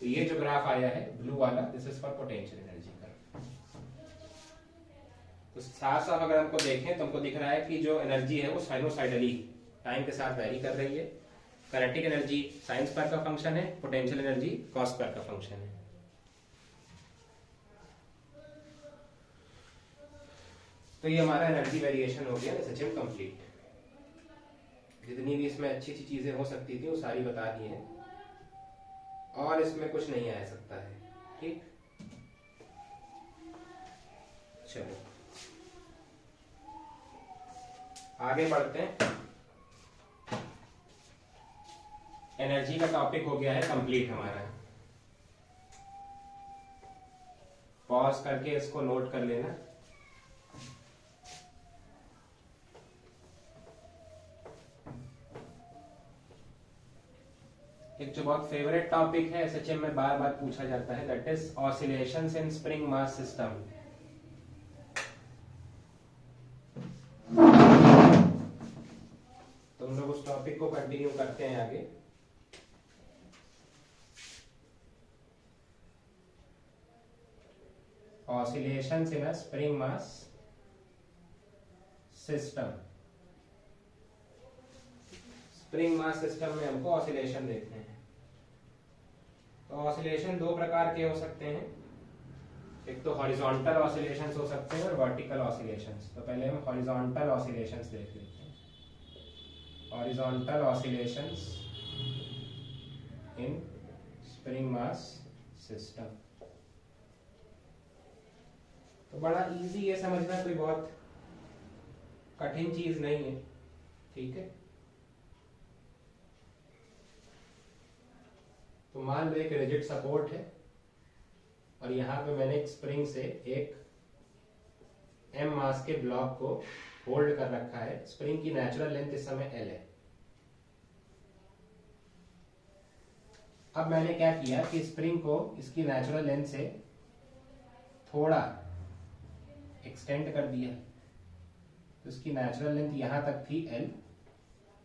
तो ये जो ग्राफ आया है ब्लू वाला, this is for potential energy का। तो साफ साफ अगर हमको देखें तो हमको दिख रहा है कि जो एनर्जी है वो साइनोसाइडली टाइम के साथ वैरी कर रही है। काइनेटिक एनर्जी साइन स्क्वायर का फंक्शन है, पोटेंशियल एनर्जी कॉस स्क्वायर का फंक्शन है। तो ये हमारा एनर्जी वेरिएशन हो गया सचिन कंप्लीट। जितनी भी इसमें अच्छी अच्छी चीजें हो सकती थी वो सारी बता दी हैं, और इसमें कुछ नहीं आ सकता है, ठीक। चलो आगे बढ़ते हैं। एनर्जी का टॉपिक हो गया है कंप्लीट हमारा। पॉज करके इसको नोट कर लेना। एक जो बहुत फेवरेट टॉपिक है एसएचएम में बार बार पूछा जाता है, that is oscillations in spring mass system. तो हम लोग उस टॉपिक को कंटिन्यू करते हैं आगे। ऑसिलेशंस इन अ spring mass system. Spring mass system में हमको ऑसिलेशन देखते हैं। तो ऑसिलेशन दो प्रकार के हो सकते हैं, एक तो हॉरिजॉन्टल ऑसिलेशंस हो सकते हैं और वर्टिकल ऑसिलेशंस। तो पहले हम हॉरिजॉन्टल ऑसिलेशंस देख लेते हैं। हॉरिजॉन्टल ऑसिलेशंस इन स्प्रिंग मास सिस्टम। तो बड़ा इजी है समझना, कोई बहुत कठिन चीज नहीं है, ठीक है। तो मान लो एक रिजिड सपोर्ट है और यहां पे मैंने एक स्प्रिंग से एक m मास के ब्लॉक को होल्ड कर रखा है। स्प्रिंग की नेचुरल लेंथ इस समय L है। अब मैंने क्या किया कि स्प्रिंग को इसकी नेचुरल लेंथ से थोड़ा एक्सटेंड कर दिया। तो इसकी नेचुरल लेंथ यहां तक थी L,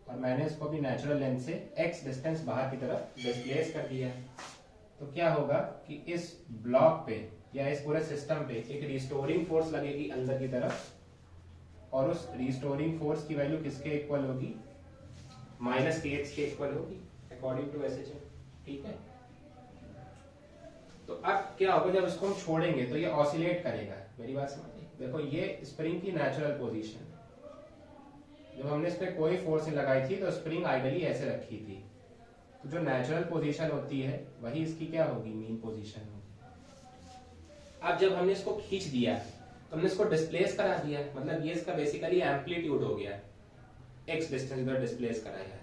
और मैंने इसको भी नेचुरल लेंथ से x डिस्टेंस बाहर की तरफ डिस्प्लेस कर दिया। तो क्या होगा कि इस ब्लॉक पे या इस पूरे सिस्टम पे एक रिस्टोरिंग फोर्स लगेगी अंदर की तरफ, और उस रिस्टोरिंग फोर्स की वैल्यू किसके इक्वल होगी, -kx के इक्वल होगी अकॉर्डिंग टू एसएचएम। ठीक है, तो अब क्या होगा, जब इसको हम छोड़ेंगे तो ये ऑसिलेट करेगा। मेरी बात समझिए, देखो ये स्प्रिंग की नेचुरल पोजीशन, जब हमने इस पे कोई फोर्स नहीं लगाई थी तो स्प्रिंग आइडियली ऐसे रखी थी, तो जो नेचुरल पोजीशन होती है वही इसकी क्या होगी, मीन पोजीशन होगी। अब जब हमने इसको खींच दिया तो हमने इसको डिस्प्लेस करा दिया, मतलब ये इसका बेसिकली एम्पलीट्यूड हो गया, एक्स डिस्टेंस इधर डिस्प्लेस कराया।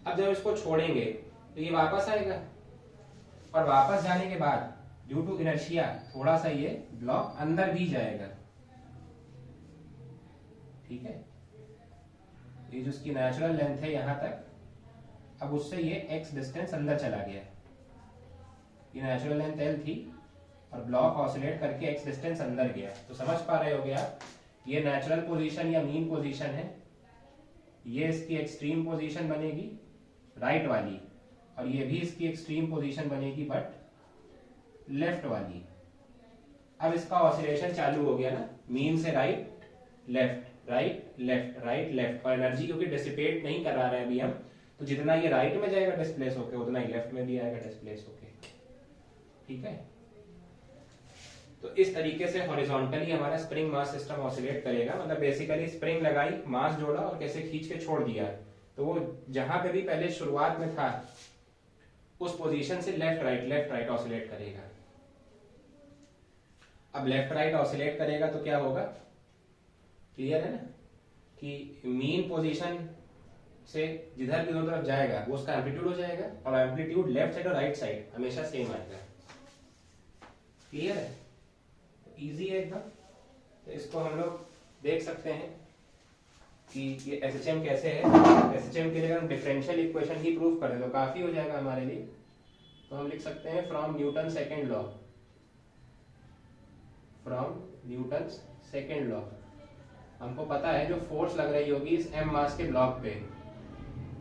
अब जब इसको छोड़ेंगे तो ये वापस आएगा, और वापस जाने के बाद ड्यू टू इनर्शिया थोड़ा सा ये ब्लॉक अंदर भी जाएगा। ठीक है, ये जो इसकी नेचुरल लेंथ है यहां तक, अब उससे ये x डिस्टेंस अंदर चला गया। ये नेचुरल लेंथ l थी और ब्लॉक ऑसिलेट करके x डिस्टेंस अंदर गया। तो समझ पा रहे होगे आप, ये नेचुरल पोजीशन या मीन पोजीशन है, ये इसकी एक्सट्रीम पोजीशन बनेगी राइट वाली, और ये भी इसकी एक्सट्रीम पोजीशन बनेगी बट लेफ्ट वाली। अब इसका ऑसिलेशन चालू हो गया ना, मीन से right left right left right left, और एनर्जी क्योंकि डिसिपेट नहीं करा रहे हैं अभी हम, तो जितना ये राइट में जाएगा डिस्प्लेस होके उतना ही लेफ्ट में भी आएगा डिस्प्लेस होके। ठीक है, तो इस तरीके से हॉरिजॉन्टली हमारा स्प्रिंग मास सिस्टम ऑसिलेट करेगा। मतलब बेसिकली स्प्रिंग लगाई, मास जोड़ा और कैसे खींच के छोड़ दिया, तो वो जहां पे भी पहले शुरुआत में था उस पोजीशन से लेफ्ट राइट ऑसिलेट करेगा। अब लेफ्ट राइट ऑसिलेट करेगा तो क्या होगा, क्लियर है ना, कि मीन पोजीशन से जिधर भी दोनों तरफ जाएगा वो उसका एम्पलीट्यूड हो जाएगा, और एम्पलीट्यूड लेफ्ट साइड और राइट साइड हमेशा सेम आएगा। क्लियर है, इजी है एकदम। तो इसको हम लोग देख सकते हैं कि ये एसएचएम कैसे है। एसएचएम के लिए अगर हम डिफरेंशियल इक्वेशन ही प्रूव करें तो काफी हो जाएगा हमारे लिए। तो हम लिख सकते हैं from Newton second law, from Newton second law हमको पता है जो फोर्स लग रही होगी इस m मास के ब्लॉक पे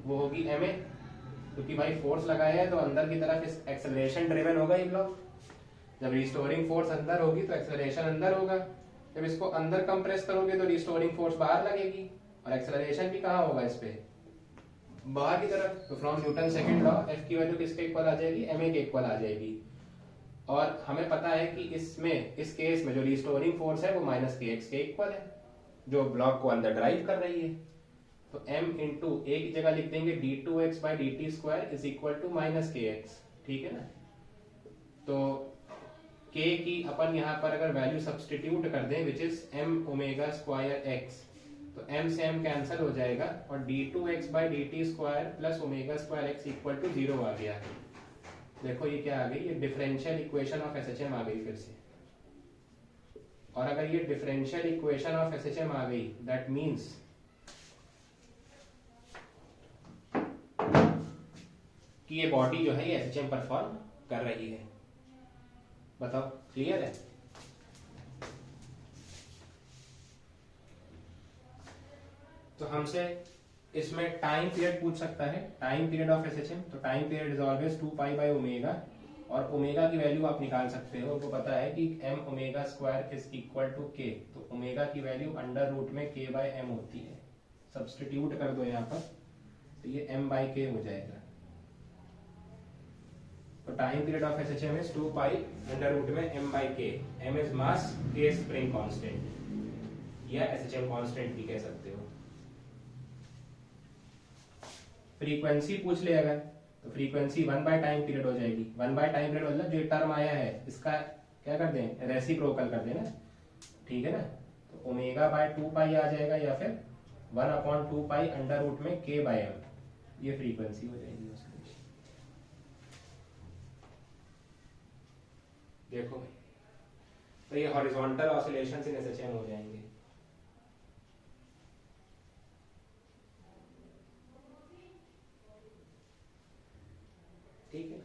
वो होगी ma, क्योंकि भाई फोर्स लगाया है तो अंदर की तरफ इस एक्सेलरेशन ड्रिवन होगा ये ब्लॉक। जब रिस्टोरिंग फोर्स अंदर होगी तो एक्सेलरेशन अंदर होगा, जब इसको अंदर कंप्रेस करोगे तो रिस्टोरिंग फोर्स बाहर लगेगी, और एक्सेलरेशन भी कहाँ होगा, इस पे बाहर की तरफ। तो from Newton second law F की वैल्यू किसके इक्वल आ जाएगी, ma के इक्वल आ जाएगी। और हमें पता है कि इसमें इस केस में जो रिस्टोरिंग फोर्स है वो -kx के इक्वल है, जो ब्लॉक को अंदर ड्राइव कर रही है। तो m इंटू a की जगह लिख देंगे d2x/dt² is equal to -kx। ठीक है ना, तो k की अपन यहाँ पर अगर वैल्यू सब्सटीट्यूट कर दें विच इज m⍵²x, तो m से m कैंसिल हो जाएगा और d2x/dt² plus ω²x equal to 0 आ गया। देखो ये क्या आ गई, ये डिफरेंशियल इक्वेशन ऑफ एसएचएम आ गई फिर से। और अगर ये डिफरेंशियल इक्वेशन ऑफ एसएचएम आ गई दैट मींस कि ये बॉडी जो है ये एसएचएम परफॉर्म कर रही है। बताओ क्लियर है। तो हमसे इसमें टाइम पीरियड पूछ सकता है, टाइम पीरियड ऑफ एसएचएम। तो टाइम पीरियड इज ऑलवेज 2π/ω, और ओमेगा की वैल्यू आप निकाल सकते हो। उनको पता है कि m⍵² is equal to k, तो ओमेगा की वैल्यू अंडर रूट में k/m होती है। सब्सटीट्यूट कर दो यहाँ पर, तो ये m/k हो जाएगा। तो time period of SHM is 2π under root में m/k। m is mass, k spring constant या एसएचएम कांस्टेंट भी कह सकते हो। फ्रीक्वेंसी पूछ ले अगर, तो फ्रीक्वेंसी 1 टाइम पीरियड हो जाएगी। 1 टाइम पीरियड मतलब जो टर्म आया है इसका क्या कर दें, रेसिप्रोकल कर दें ना। ठीक है ना, तो ω/2π आ जाएगा या फिर 1/2π अंडर रूट में k/m, ये फ्रीक्वेंसी हो जाएगी उसकी। देखो भाई, तो ये हॉरिजॉन्टल ऑसिलेशंस इन एसएचएम हो जाएंगे। ठीक है,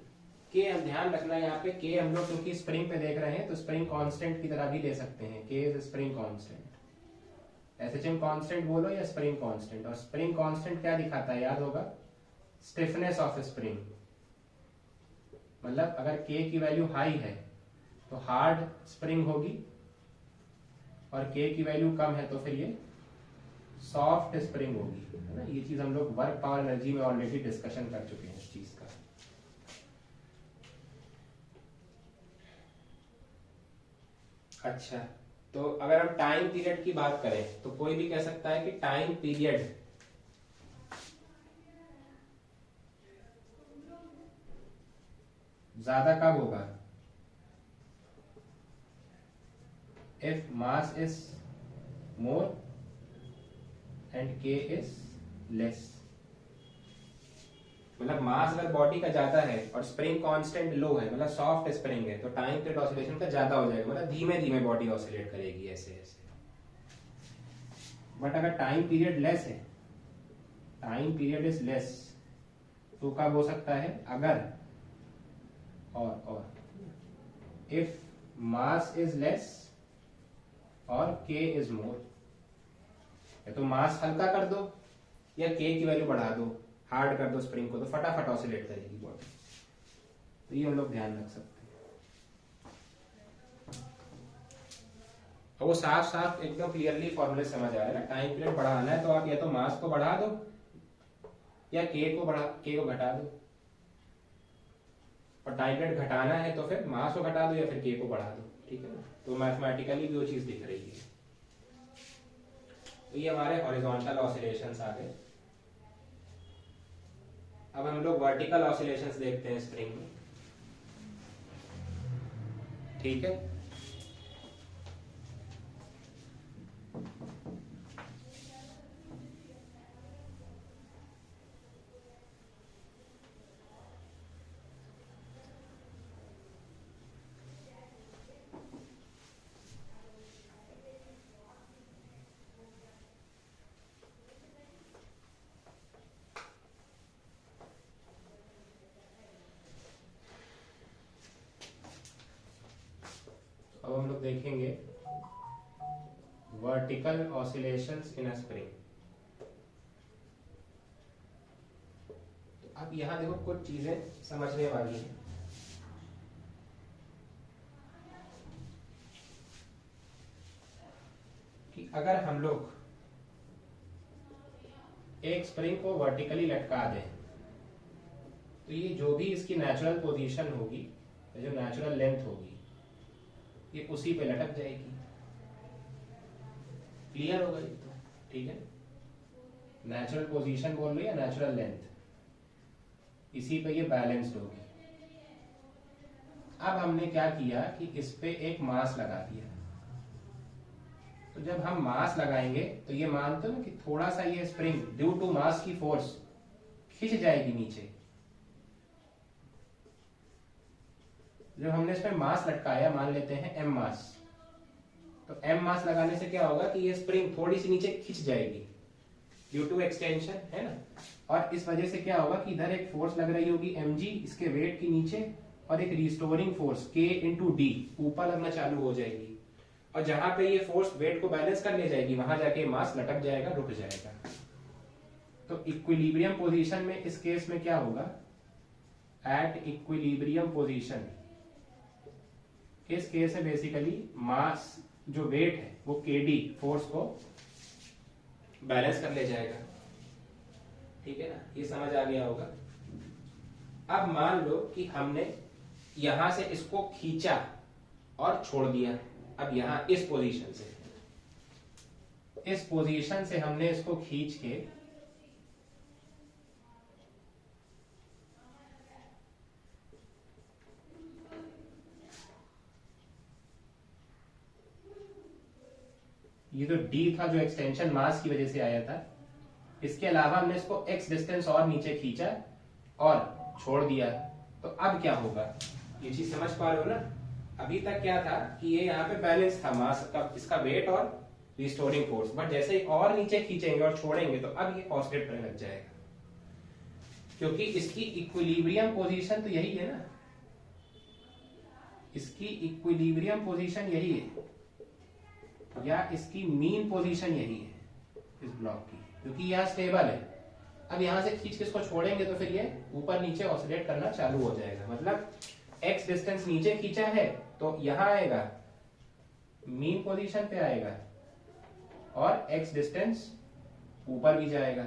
के हम ध्यान रखना है यहाँ पे, के हम लोग क्योंकि स्प्रिंग पे देख रहे हैं तो स्प्रिंग कांस्टेंट की तरह भी ले सकते हैं। के is spring constant. SHM constant बोलो या स्प्रिंग कांस्टेंट, और स्प्रिंग कांस्टेंट क्या दिखाता है याद होगा, स्टिफनेस ऑफ स्प्रिंग। मतलब अगर के की वैल्यू हाई है तो हार्ड स्प्रिंग होगी, और के की वैल्यू कम है तो फिर ये सॉफ्ट स्प्रिंग होगी, है ना। ये चीज हम लोग वर्क पावर एनर्जी में ऑलरेडी डिस्कशन कर चुके हैं इस चीज का। अच्छा, तो अगर हम टाइम पीरियड की बात करें तो कोई भी कह सकता है कि टाइम पीरियड ज्यादा कब होगा, if mass is more and के इज लेस। मतलब मास अगर बॉडी का ज्यादा है और स्प्रिंग कांस्टेंट लो है, मतलब सॉफ्ट स्प्रिंग है, तो टाइम पीरियड ऑसिलेशन का ज्यादा हो जाएगा, मतलब धीमे धीमे बॉडी ऑसिलेट करेगी ऐसे ऐसे। बट अगर टाइम पीरियड लेस है, टाइम पीरियड इज लेस, तो कब हो सकता है, अगर और इफ मास इज लेस और के इज मोर। या तो मास हल्का कर दो या के की वैल्यू बढ़ा दो, हार्ड कर दो स्प्रिंग को, तो फटाफट ऑसिलेट करेगी बॉडी। तो ये हम लोग ध्यान रख सकते हैं। और वो साफ साफ एकदम क्लियरली फॉर्मूले समझ आ रहा है ना। टाइम पीरियड बढ़ाना है तो आप या तो मास को बढ़ा दो या के को घटा दो, और टाइम पीरियड घटाना है तो फिर मास को घटा दो या फिर के को बढ़ा दो, ठीक है ना। तो मैथमेटिकली भी वो चीज दिख रही है। तो ये हमारे हॉरिजॉन्टल ऑसिलेशंस आ गए। अब हम लोग वर्टिकल ऑसिलेशंस देखते हैं स्प्रिंग में, ठीक है। अब हम लोग देखेंगे वर्टिकल ऑसिलेशंस इन अ स्प्रिंग। तो अब यहां देखो कुछ चीजें समझने वाली हैं। कि अगर हम लोग एक स्प्रिंग को वर्टिकली लटका दें तो ये जो भी इसकी नेचुरल पोजीशन होगी, जो नेचुरल लेंथ होगी, ये उसी पे लटक जाएगी। क्लियर होगा ये तो, ठीक है। नेचुरल पोजीशन बोल रही है, नेचुरल लेंथ, इसी पे ये बैलेंस्ड होगी। अब हमने क्या किया कि इस पे एक मास लगा दिया। तो जब हम मास लगाएंगे तो ये मानते हो ना कि थोड़ा सा ये स्प्रिंग ड्यू टू मास की फोर्स खिंच जाएगी नीचे। जब हमने इसमें मास लटकाया, मान लेते हैं एम मास, तो एम मास लगाने से क्या होगा कि ये स्प्रिंग थोड़ी सी नीचे खिंच जाएगी ड्यू टू एक्सटेंशन, है ना। और इस वजह से क्या होगा कि इधर एक फोर्स लग रही होगी mg इसके वेट की नीचे, और एक restoring force k into D ऊपर लगना चालू हो जाएगी। और जहां पे ये फोर्स वेट को बैलेंस कर ले जाएगी, वहां जाके मास लटक जाएगा, रुक जाएगा। तो इक्विलिब्रियम पोजीशन में इस केस में क्या होगा, एट इक्विलिब्रियम पोजीशन, इस केस में बेसिकली मास जो वेट है वो kd फोर्स को बैलेंस कर ले जाएगा, ठीक है ना। ये समझ आ गया होगा। अब मान लो कि हमने यहां से इसको खींचा और छोड़ दिया। अब यहां इस पोजीशन से हमने इसको खींच के ये जो d था, जो एक्सटेंशन मास की वजह से आया था, इसके अलावा हमने इसको x डिस्टेंस और नीचे खींचा और छोड़ दिया। तो अब क्या होगा, ये चीज समझ पा रहे हो ना। अभी तक क्या था कि ये यहाँ पे बैलेंस था मास का, इसका वेट और रिस्टोरिंग फोर्स, बट जैसे ही और नीचे खींचेंगे और छोड़ेंगे तो अब ये ऑसिलेट करने लग जाएगा, क्योंकि इसकी इक्विलिब्रियम पोजीशन तो यही है ना। इसकी इक्विलिब्रियम पोजीशन यही है, या इसकी मीन पोजीशन यही है इस ब्लॉक की, क्योंकि यह स्टेबल है। अब यहां से खींच के इसको छोड़ेंगे तो फिर ये ऊपर नीचे ऑसिलेट करना चालू हो जाएगा। मतलब x डिस्टेंस नीचे खींचा है तो यहां आएगा, मीन पोजीशन पे आएगा, और x डिस्टेंस ऊपर भी जाएगा।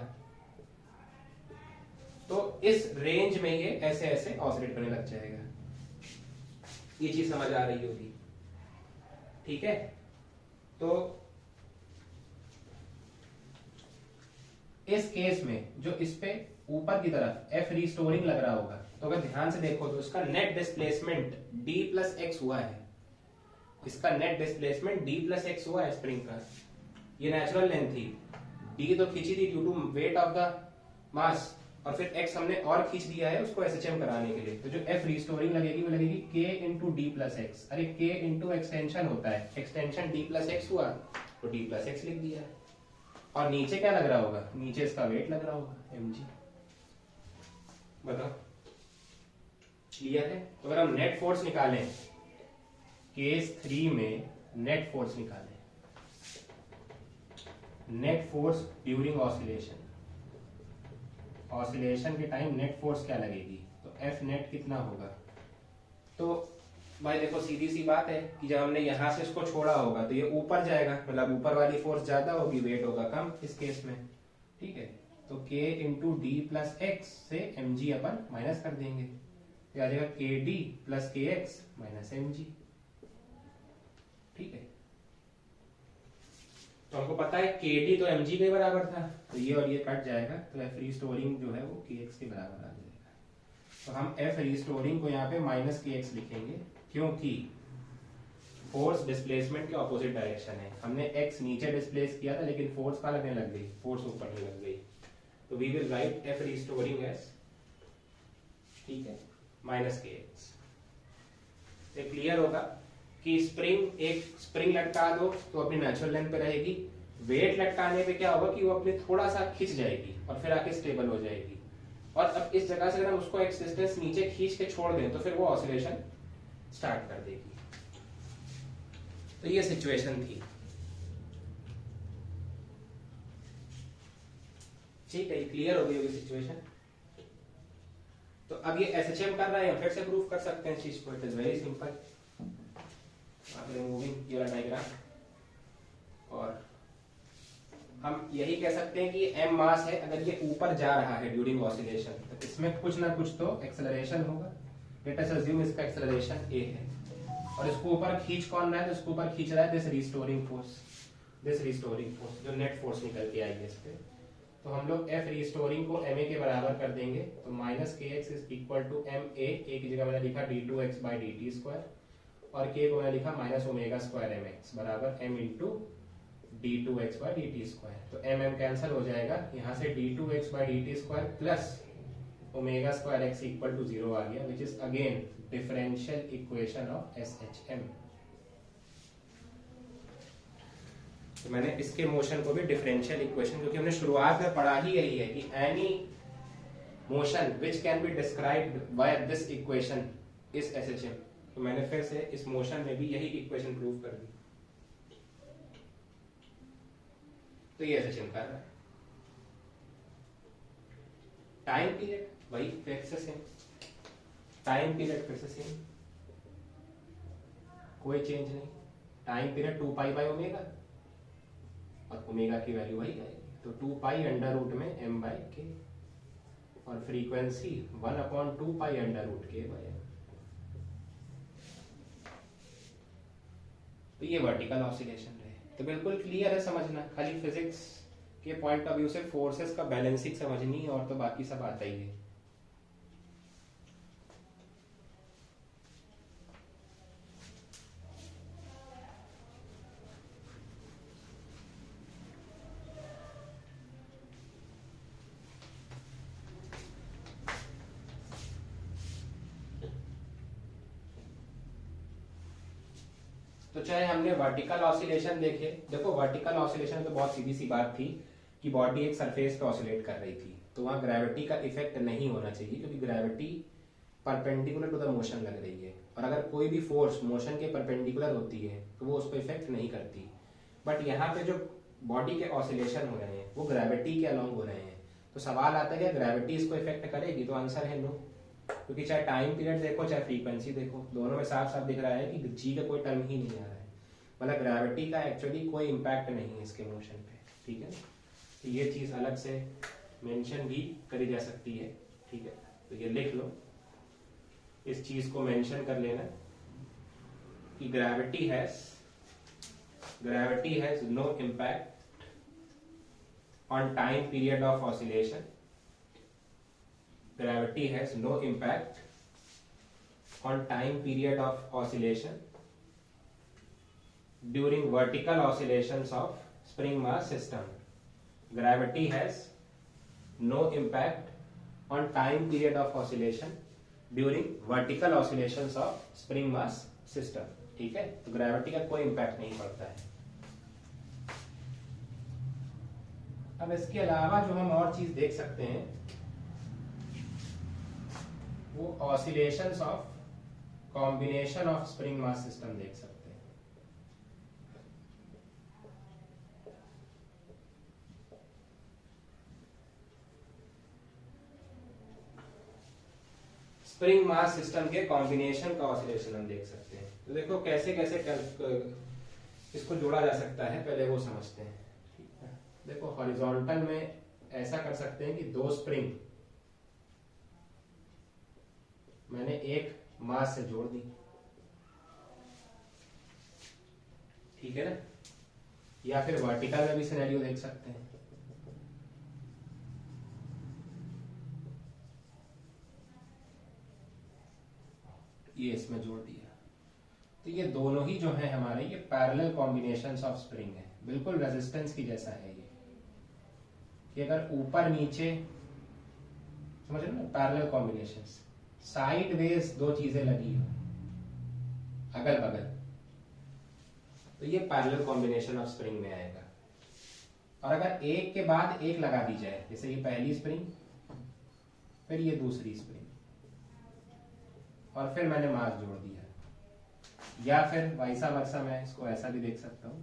तो इस रेंज में ये ऐसे ऐसे ऑसिलेट करने लग जाएगा। ये चीज समझ आ रही होगी, ठीक है। तो इस केस में जो इस पे ऊपर की तरफ एफ रिस्टोरिंग लग रहा होगा, तो अगर ध्यान से देखो तो इसका net displacement d plus x हुआ है। इसका net displacement d plus x हुआ है स्प्रिंग का। ये नेचुरल लेंथ थी, d तो खींची थी due to weight of the mass, और फिर x हमने और खींच दिया है उसको SHM कराने के लिए। तो जो f रिस्टोरिंग लगेगी वो लगेगी k into D plus x. अरे k इंटू एक्सटेंशन होता है, एक्सटेंशन d प्लस एक्स हुआ तो d प्लस एक्स लिख दिया। और नीचे क्या लग रहा होगा, नीचे इसका वेट लग रहा होगा mg। बताओ क्लियर है। तो अगर हम नेट फोर्स निकालें, केस 3 में नेट फोर्स निकालें, net force during oscillation, oscillation के टाइम नेट फोर्स क्या लगेगी, तो एफ नेट कितना होगा। तो भाई देखो सीधी सी बात है कि जब हमने यहां से इसको छोड़ा होगा तो ये ऊपर जाएगा, मतलब ऊपर वाली फोर्स ज्यादा होगी, वेट होगा कम इस केस में, ठीक है। तो k into D plus x से mg अपन माइनस कर देंगे, तो आ जाएगा के डी प्लस के एक्स माइनस mg, ठीक है। तो हमको पता है के डी तो mg के बराबर था, तो ये और ये कट जाएगा, तो एफ रिस्टोरिंग जो है वो के एक्स के बराबर आ जाएगा। तो हम एफ रिस्टोरिंग को यहाँ पे माइनस के एक्स लिखेंगे, क्योंकि फोर्स डिस्प्लेसमेंट के ऑपोजिट डायरेक्शन है। हमने x नीचे डिस्प्लेस किया था लेकिन फोर्स कहाँ लगने लग गई, फोर्स ऊपर लगने लग गई। तो we will write f restoring s, ठीक है, माइनस के एक्स। ये क्लियर होगा कि स्प्रिंग, एक स्प्रिंग लटका दो तो अपनी नेचुरल लेंथ पे रहेगी, वेट लटकाने पे क्या होगा कि वो अपने थोड़ा सा खिंच जाएगी और फिर आके स्टेबल हो जाएगी। और अब इस जगह से अगर हम उसको एक्स डिस्टेंस नीचे खींच के छोड़ दें तो फिर वो ऑसिलेशन स्टार्ट कर देगी। तो ये सिचुएशन थी, ठीक है, ये क्लियर हो गई होगी सिचुएशन। तो अब ये SHM कर रहा है, हम फिर से प्रूफ कर सकते हैं इस चीज को। It is very simple. आप रिमूविंग ये डायग्राम, और हम यही कह सकते हैं कि m मास है, अगर ये ऊपर जा रहा है ड्यूरिंग ऑसिलेशन तो इसमें कुछ ना कुछ तो एक्सेलरेशन होगा। लेट अस अज्यूम इसका एक्सेलरेशन a है, और इसको ऊपर खींच कौन रहा है, तो इसको ऊपर खींच रहा है this restoring force, this restoring force जो नेट फोर्स निकल के आई है इस पे। तो हम लोग एफ रिस्टोरिंग को ma के बराबर कर देंगे, तो minus k x is equal to m a की जगह मैंने लिखा d two x by d t square, और k को मैंने लिखा minus omega square m x बराबर m into d two x by d t square. तो m कैंसिल हो जाएगा, यहाँ से d two x by d t square plus omega square x equal to 0 आ गया, which is again differential equation of SHM। तो मैंने इसके मोशन को भी डिफरेंशियल इक्वेशन, क्योंकि हमने शुरुआत में पढ़ा ही यही है कि any motion which can be described by this equation is SHM। तो मैंने फिर से इस मोशन में भी यही इक्वेशन प्रूव कर दी। तो ये SHM कर रहा है। टाइम पीरियड वही फिर से सेम, टाइम पीरियड फिर से सेम, कोई चेंज नहीं। Time period 2 pi by omega, और ओमेगा की वैल्यू वही आएगी, तो 2 पाई अंडर रूट में m बाई के, और फ्रीक्वेंसी 1/2 पाई अंडर रूट के बाय m। तो ये वर्टिकल ऑसिलेशन रहे। तो बिल्कुल क्लियर है समझना, खाली फिजिक्स के पॉइंट ऑफ व्यू से फोर्सेस का बैलेंसिंग समझनी है, और तो बाकी सब आता ही है। तो चाहे हमने वर्टिकल ऑसिलेशन देखे, देखो वर्टिकल ऑसिलेशन तो बहुत सीधी सी बात थी कि बॉडी एक सरफेस पे ऑसिलेट कर रही थी, तो वहां ग्रेविटी का इफेक्ट नहीं होना चाहिए, क्योंकि gravity perpendicular to the motion लग रही है, और अगर कोई भी फोर्स मोशन के परपेंडिकुलर होती है तो वो उस पर इफेक्ट नहीं करती। बट यहाँ पे जो बॉडी के ऑसिलेशन हो रहे हैं वो ग्रेविटी के अलॉन्ग हो रहे हैं, तो सवाल आता है कि ग्रेविटी इसको इफेक्ट करेगी, तो आंसर है नो। क्योंकि चाहे टाइम पीरियड देखो चाहे फ्रीक्वेंसी देखो, दोनों में साफ साफ दिख रहा है कि जी का कोई टर्म ही नहीं आ रहा है, मतलब ग्रेविटी का एक्चुअली कोई इम्पैक्ट नहीं है इसके मोशन पे, ठीक है। तो ये चीज अलग से मेंशन भी करी जा सकती है, ठीक है। तो ये लिख लो, इस चीज को मेंशन कर लेना कि gravity has no impact on time period of oscillation. Gravity has no impact on time period of oscillation during vertical oscillations of spring mass system. Gravity has no impact on time period of oscillation during vertical oscillations of spring mass system. ठीक है, तो ग्रेविटी का कोई इम्पैक्ट नहीं पड़ता है। अब इसके अलावा जो हम और चीज देख सकते हैं वो oscillations of combination of spring mass system देख सकते हैं। स्प्रिंग मास सिस्टम के कॉम्बिनेशन का ऑसिलेशन हम देख सकते हैं। तो देखो कैसे कैसे इसको जोड़ा जा सकता है, पहले वो समझते हैं। देखो हॉरिजॉन्टल में ऐसा कर सकते हैं कि दो स्प्रिंग मैंने एक मास से जोड़ दी, ठीक है ना। या फिर वर्टिकल में भी सिनेरियो देख सकते हैं, ये इसमें जोड़ दिया। तो ये दोनों ही जो है हमारे ये पैरेलल कॉम्बिनेशंस ऑफ स्प्रिंग है, बिल्कुल रेजिस्टेंस की जैसा है ये, कि अगर ऊपर नीचे समझ रहे हो ना, पैरेलल कॉम्बिनेशंस, साइड वेज दो चीजें लगी हो अगल बगल, तो ये पैरेलल कॉम्बिनेशन ऑफ स्प्रिंग में आएगा। और अगर एक के बाद एक लगा दी जाए, जैसे ये पहली स्प्रिंग फिर ये दूसरी स्प्रिंग और फिर मैंने मास जोड़ दिया, या फिर वैसा वर्सा मैं इसको ऐसा भी देख सकता हूं,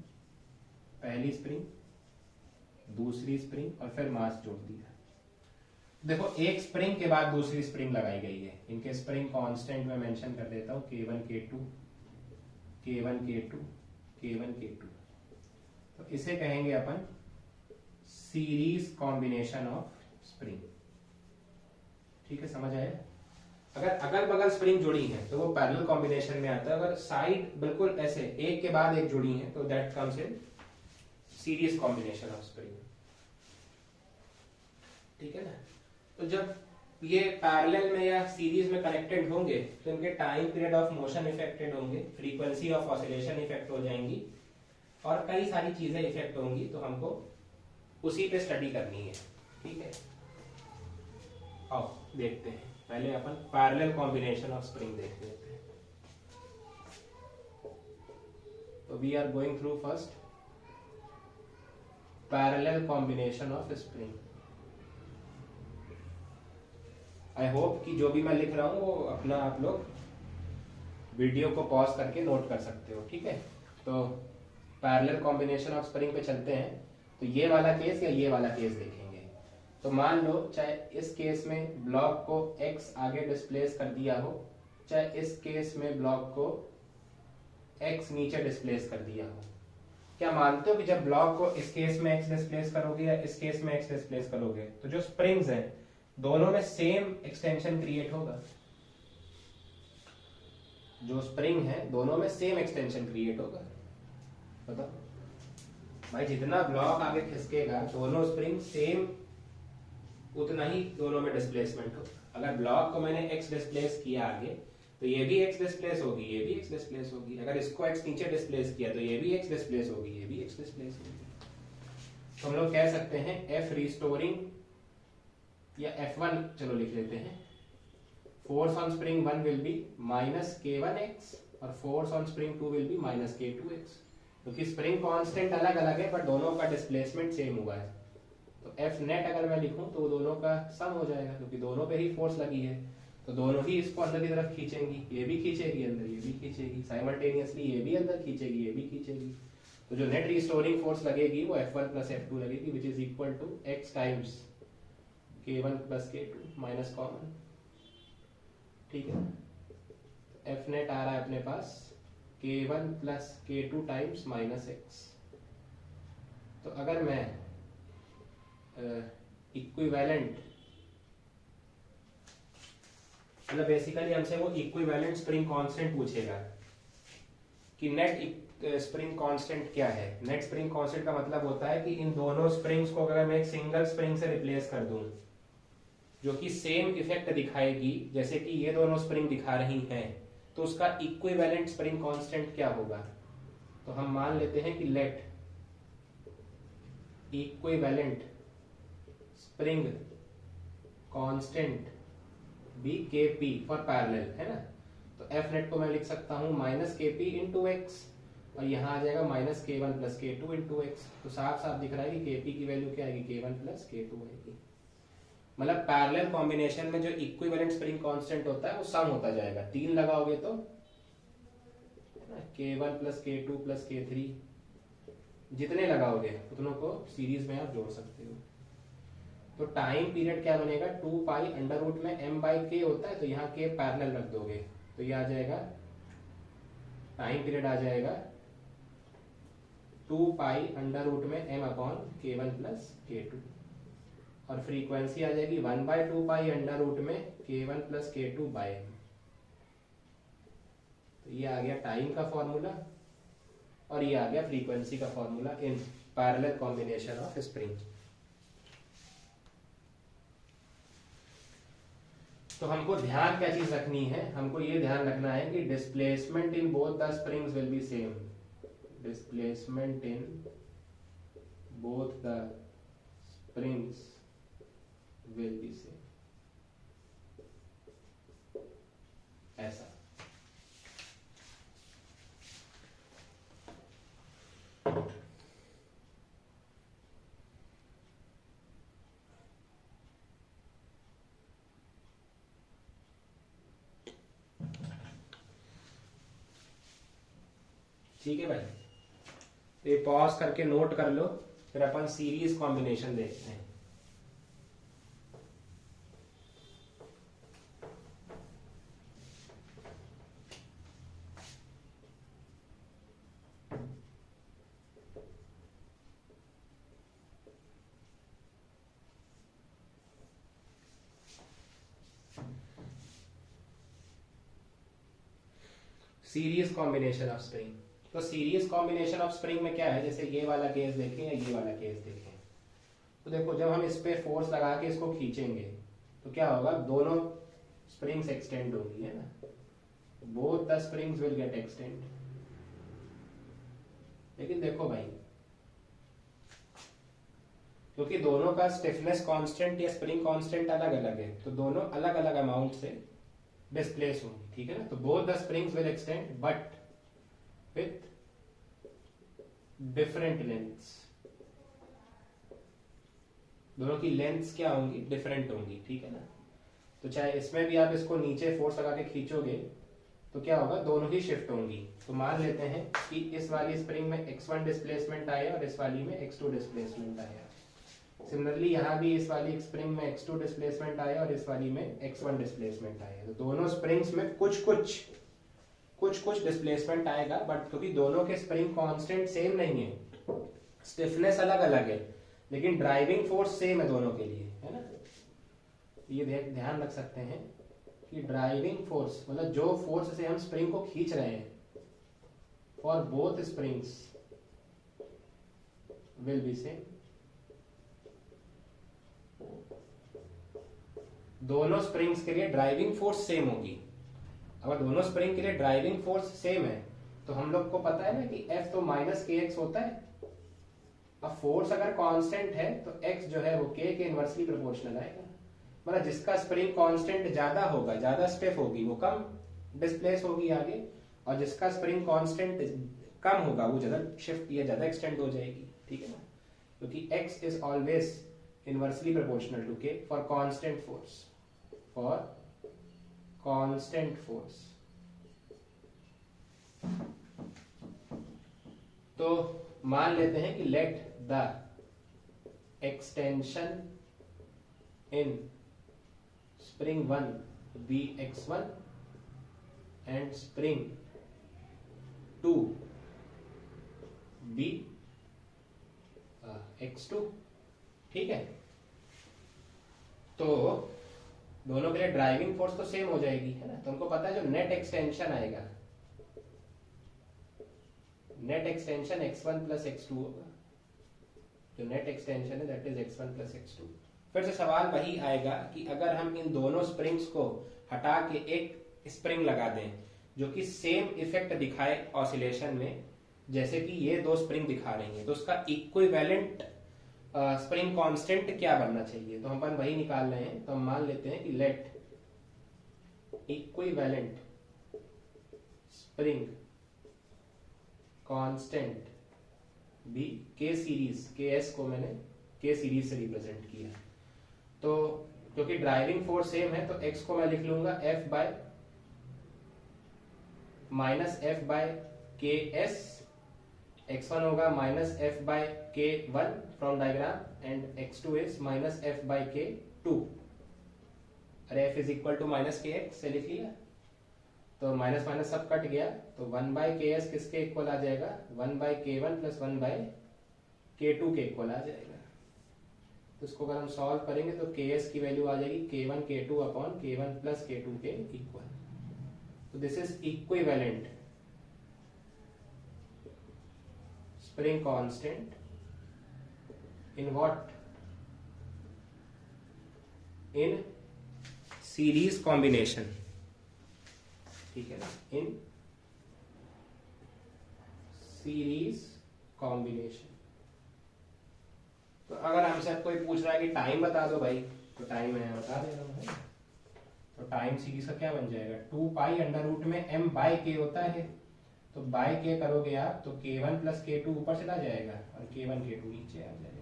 पहली स्प्रिंग दूसरी स्प्रिंग और फिर मास जोड़ दिया। देखो एक स्प्रिंग के बाद दूसरी स्प्रिंग लगाई गई है, इनके स्प्रिंग कांस्टेंट में मेंशन कर देता हूं K1 K2 K1 K2 K1 K2। तो इसे कहेंगे अपन सीरीज कॉम्बिनेशन ऑफ स्प्रिंग, ठीक है, समझ आया। अगर अगल बगल स्प्रिंग जुड़ी है तो वो पैरेलल कॉम्बिनेशन में आता है, अगर साइड बिल्कुल ऐसे एक के बाद एक जुड़ी है तो that comes in series combination of spring, ठीक है ना। तो जब ये पैरेलल में या सीरीज में कनेक्टेड होंगे तो इनके time period of motion affected होंगे, फ्रीक्वेंसी ऑफ ऑसिलेशन इफेक्ट हो जाएंगी और कई सारी चीजें इफेक्ट होंगी, तो हमको उसी पे स्टडी करनी है, ठीक है। आओ देखते हैं, पहले अपन पैरेलल कॉम्बिनेशन ऑफ स्प्रिंग देख लेते हैं। तो we are going through first parallel combination of spring. I hope कि जो भी मैं लिख रहा हूं वो अपना आप लोग वीडियो को पॉज करके नोट कर सकते हो, ठीक है। तो पैरेलल कॉम्बिनेशन ऑफ स्प्रिंग पे चलते हैं। तो ये वाला केस या ये वाला केस देखेंगे। तो मान लो चाहे इस केस में ब्लॉक को x आगे डिस्प्लेस कर दिया हो, चाहे इस केस में ब्लॉक को x नीचे डिस्प्लेस कर दिया हो। क्या मानते हो कि जब ब्लॉक को इस केस में x डिस्प्लेस करोगे या इस केस में x डिस्प्लेस करोगे तो जो स्प्रिंग्स हैं दोनों में सेम एक्सटेंशन क्रिएट होगा? जो स्प्रिंग है दोनों में सेम एक्सटेंशन क्रिएट होगा। बताओ भाई, जितना ब्लॉक आगे खिसकेगा दोनों स्प्रिंग सेम उतना ही दोनों में डिस्प्लेसमेंट होगा। अगर ब्लॉक को मैंने x डिस्प्लेस किया आगे तो ये भी x डिस्प्लेस होगी, ये भी x डिस्प्लेस होगी। अगर इसको x नीचे डिस्प्लेस किया तो ये भी x डिस्प्लेस होगी, ये भी x डिस्प्लेस होगी। तो हम लोग कह सकते हैं F रिस्टोरिंग या F1 चलो लिख लेते हैं। Force on spring 1 will be minus K1x और force on spring 2 will be minus K2x, क्योंकि स्प्रिंग कांस्टेंट अलग अलग है पर दोनों का डिस्प्लेसमेंट सेम हुआ है। तो F नेट अगर मैं लिखूं तो दोनों का सम हो जाएगा, क्योंकि दोनों पे ही फोर्स लगी है तो दोनों ही इसको अंदर की तरफ खींचेंगी, ये भी खींचेगी अंदर, ये भी खींचेगी साइमल्टेनियसली, ये भी अंदर खींचेगी, ये भी खींचेगी। तो जो नेट रिस्टोरिंग फोर्स लगेगी वो F1 प्लस F2 लगेगी, which is equal to x times K1 plus K2 minus common ठीक है। एफ नेट आ रहा है अपने पास K1 plus K2 times minus x. तो अगर मैं इक्विवेलेंट, मतलब बेसिकली हमसे वो इक्विवेलेंट स्प्रिंग कांस्टेंट पूछेगा कि नेट स्प्रिंग कांस्टेंट क्या है। नेट स्प्रिंग कांस्टेंट का मतलब होता है कि इन दोनों स्प्रिंग्स को अगर मैं एक सिंगल स्प्रिंग से रिप्लेस कर दूं जो कि सेम इफेक्ट दिखाएगी जैसे कि ये दोनों स्प्रिंग दिखा रही हैं, तो उसका इक्विवेलेंट स्प्रिंग कांस्टेंट क्या होगा। तो हम मान लेते हैं कि let equivalent spring constant be Kp for parallel, है ना। तो एफ नेट को मैं लिख सकता हूं माइनस Kp इंटू एक्स, और यहाँ आ जाएगा minus K1 plus K2 into x. तो साफ साफ दिख रहा है कि Kp की वैल्यू क्या आएगी, K1 प्लस K2 आएगी। मतलब पैरेलल कॉम्बिनेशन में जो इक्विवेलेंट स्प्रिंग कांस्टेंट होता है वो सम होता जाएगा। 3 लगाओगे तो K1 plus K2 plus K3, जितने लगाओगे उतनों को सीरीज में आप जोड़ सकते हो। तो टाइम पीरियड क्या बनेगा, 2 पाई अंडर रूट में m बाई के होता है, तो यहाँ के पैरेलल रख दोगे तो ये आ जाएगा, टाइम पीरियड आ जाएगा 2 पाई अंडर रूट में m upon K1 plus K2, और फ्रीक्वेंसी आ जाएगी 1 बाई 2 पाई अंडर रूट में K1 plus K2 by m। तो ये आ गया टाइम का फॉर्मूला और ये आ गया फ्रीक्वेंसी का formula in parallel combination of spring. तो हमको ध्यान क्या चीज रखनी है, हमको ये ध्यान रखना है कि displacement in both the springs will be same. Displacement in both the springs will be same, ऐसा। ठीक है भाई, तो ये पॉज करके नोट कर लो, फिर अपन सीरीज कॉम्बिनेशन देखते हैं। Series combination of spring. तो सीरीज कॉम्बिनेशन ऑफ स्प्रिंग में क्या है, जैसे ये वाला केस देखें या ये वाला केस देखें, तो देखो जब हम इस पे फोर्स लगा के इसको खींचेंगे तो क्या होगा, दोनों स्प्रिंग्स एक्सटेंड होंगी, है ना। Both the springs will get extend. लेकिन देखो भाई, क्योंकि दोनों का स्टिफनेस कांस्टेंट या स्प्रिंग कांस्टेंट अलग अलग है, तो दोनों अलग अलग अमाउंट से डिस्प्लेस होंगी, ठीक है ना। तो both the springs will extend but with different lengths. दोनों की लेंथ्स क्या होंगी, डिफरेंट होंगी, ठीक है ना। तो चाहे इसमें भी आप इसको नीचे फोर्स लगा के खींचोगे तो क्या होगा, दोनों ही शिफ्ट होंगी। तो मान लेते हैं कि इस वाली स्प्रिंग में x1 डिस्प्लेसमेंट आया और इस वाली में x2 डिस्प्लेसमेंट आया। सिमिलरली यहाँ भी इस वाली स्प्रिंग में x2 डिस्प्लेसमेंट आया और इस वाली में x1 डिस्प्लेसमेंट आया। तो दोनों स्प्रिंग्स में कुछ कुछ डिस्प्लेसमेंट आएगा, बट क्योंकि दोनों के स्प्रिंग कांस्टेंट सेम नहीं है, स्टिफनेस अलग अलग है, लेकिन ड्राइविंग फोर्स सेम है दोनों के लिए, है ना। ये ध्यान रख सकते हैं कि ड्राइविंग फोर्स मतलब जो फोर्स से हम स्प्रिंग को खींच रहे हैं, for both springs will be same. दोनों स्प्रिंग्स के लिए ड्राइविंग फोर्स सेम होगी। अगर दोनों स्प्रिंग के लिए ड्राइविंग फोर्स सेम है तो हम लोग को पता है ना कि F तो माइनस kx होता है। अब फोर्स अगर कांस्टेंट है तो x जो है वो k के इनवर्सली प्रोपोर्शनल आएगा। मतलब जिसका स्प्रिंग कांस्टेंट ज्यादा होगा, ज्यादा स्टिफ होगी, वो कम डिस्प्लेस होगी आगे, और जिसका स्प्रिंग कांस्टेंट कम होगा वो ज्यादा शिफ्ट या ज्यादा एक्सटेंड हो जाएगी, ठीक है ना। क्योंकि x is always inversely proportional to k for constant force, for constant force. तो मान लेते हैं कि let the extension in spring 1 Bx1 and spring 2 Bx2, ठीक है। तो दोनों के लिए ड्राइविंग फोर्स तो सेम हो जाएगी, है ना। तो हमको पता है जो नेट एक्सटेंशन आएगा, net extension x1 plus x2 होगा। जो नेट एक्सटेंशन है that is x1 plus x2। फिर से सवाल वही आएगा कि अगर हम इन दोनों स्प्रिंग्स को हटा के एक स्प्रिंग लगा दें जो कि सेम इफेक्ट दिखाए ऑसिलेशन में, जैसे कि ये दो स्प्रिंग दिखा रही हैं, तो उसका इक्विवेलेंट स्प्रिंग कांस्टेंट क्या बनना चाहिए। तो हम अपन वही निकाल रहे हैं। तो हम मान लेते हैं कि let equivalent spring constant be k series, k s को मैंने के सीरीज से रिप्रेजेंट किया। तो क्योंकि ड्राइविंग फोर्स सेम है तो x को मैं लिख लूंगा f by minus f by k s, x1 होगा minus f by k one from diagram and x2 is minus f by k two. अरे f is equal to minus k x से लिख लिया, तो माइनस माइनस सब कट गया, तो 1 बाय के एस किसके इक्वल आ जाएगा, 1 bye k one plus 1 bye k to के इक्वल आ जाएगा। तो इसको अगर हम सॉल्व करेंगे तो के एस की वैल्यू आ जाएगी के वन के टू अपॉन के वन प्लस के टू के इक्वल। तो this is equivalent spring constant in what, in series combination, ठीक है ना, इन सीरीज कॉम्बिनेशन। तो अगर हमसे कोई पूछ रहा है कि टाइम बता दो भाई, तो टाइम मैं बता दे रहा हूं, है। तो टाइम सीरीज का क्या बन जाएगा, 2 पाई अंडर रूट में m बाय के होता है, तो बाय के करोगे आप तो k1 प्लस k2 ऊपर चला जाएगा और k1 k2 नीचे आ जाएगा।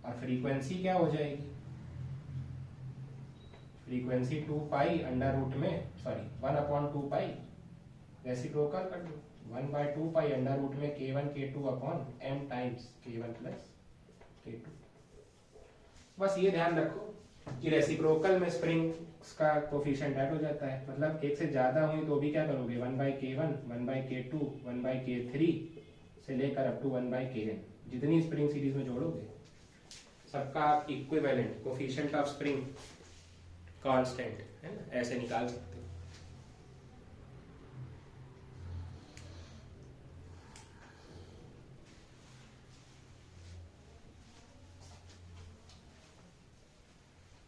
और फ्रीक्वेंसी क्या हो जाएगी, फ्रीक्वेंसी 2 पाई अंडर रूट में, सॉरी 1 अपॉन 2 पाई, रेसिप्रोकल कर दो, 1 बाय 2 पाई अंडर रूट में k1 k2 upon m times k1 plus k2। बस ये ध्यान रखो कि रेसिप्रोकल में स्प्रिंग्स का कोफिशिएंट ऐड हो जाता है, मतलब एक से ज्यादा हुई तो भी क्या करोगे, 1 bye k1, 1 bye k2, 1 bye k3 से लेकर अप टू 1 बाय kn, जितनी स्प्रिंग सीरीज में जोड़ोगे सबका आप equivalent coefficient of spring constant, है ना, ऐसे निकाल सकते हो।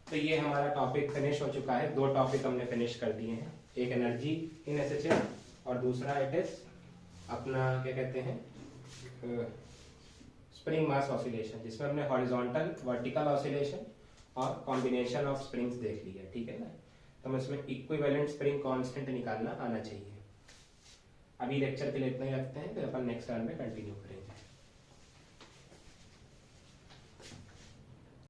तो ये हमारा टॉपिक फिनिश हो चुका है। 2 टॉपिक हमने फिनिश कर दिए हैं, एक एनर्जी इन एसएचएम और दूसरा इट इज अपना क्या कहते हैं स्प्रिंग मास ऑसिलेशन, जिसमें हमने हॉरिजॉन्टल वर्टिकल ऑसिलेशन और कॉम्बिनेशन ऑफ स्प्रिंग्स देख ली है, ठीक है ना। तो हमें इसमें इक्विवेलेंट स्प्रिंग कांस्टेंट निकालना आना चाहिए। अभी लेक्चर के लिए इतना ही रखते हैं, फिर अपन नेक्स्ट टर्म में कंटिन्यू करेंगे।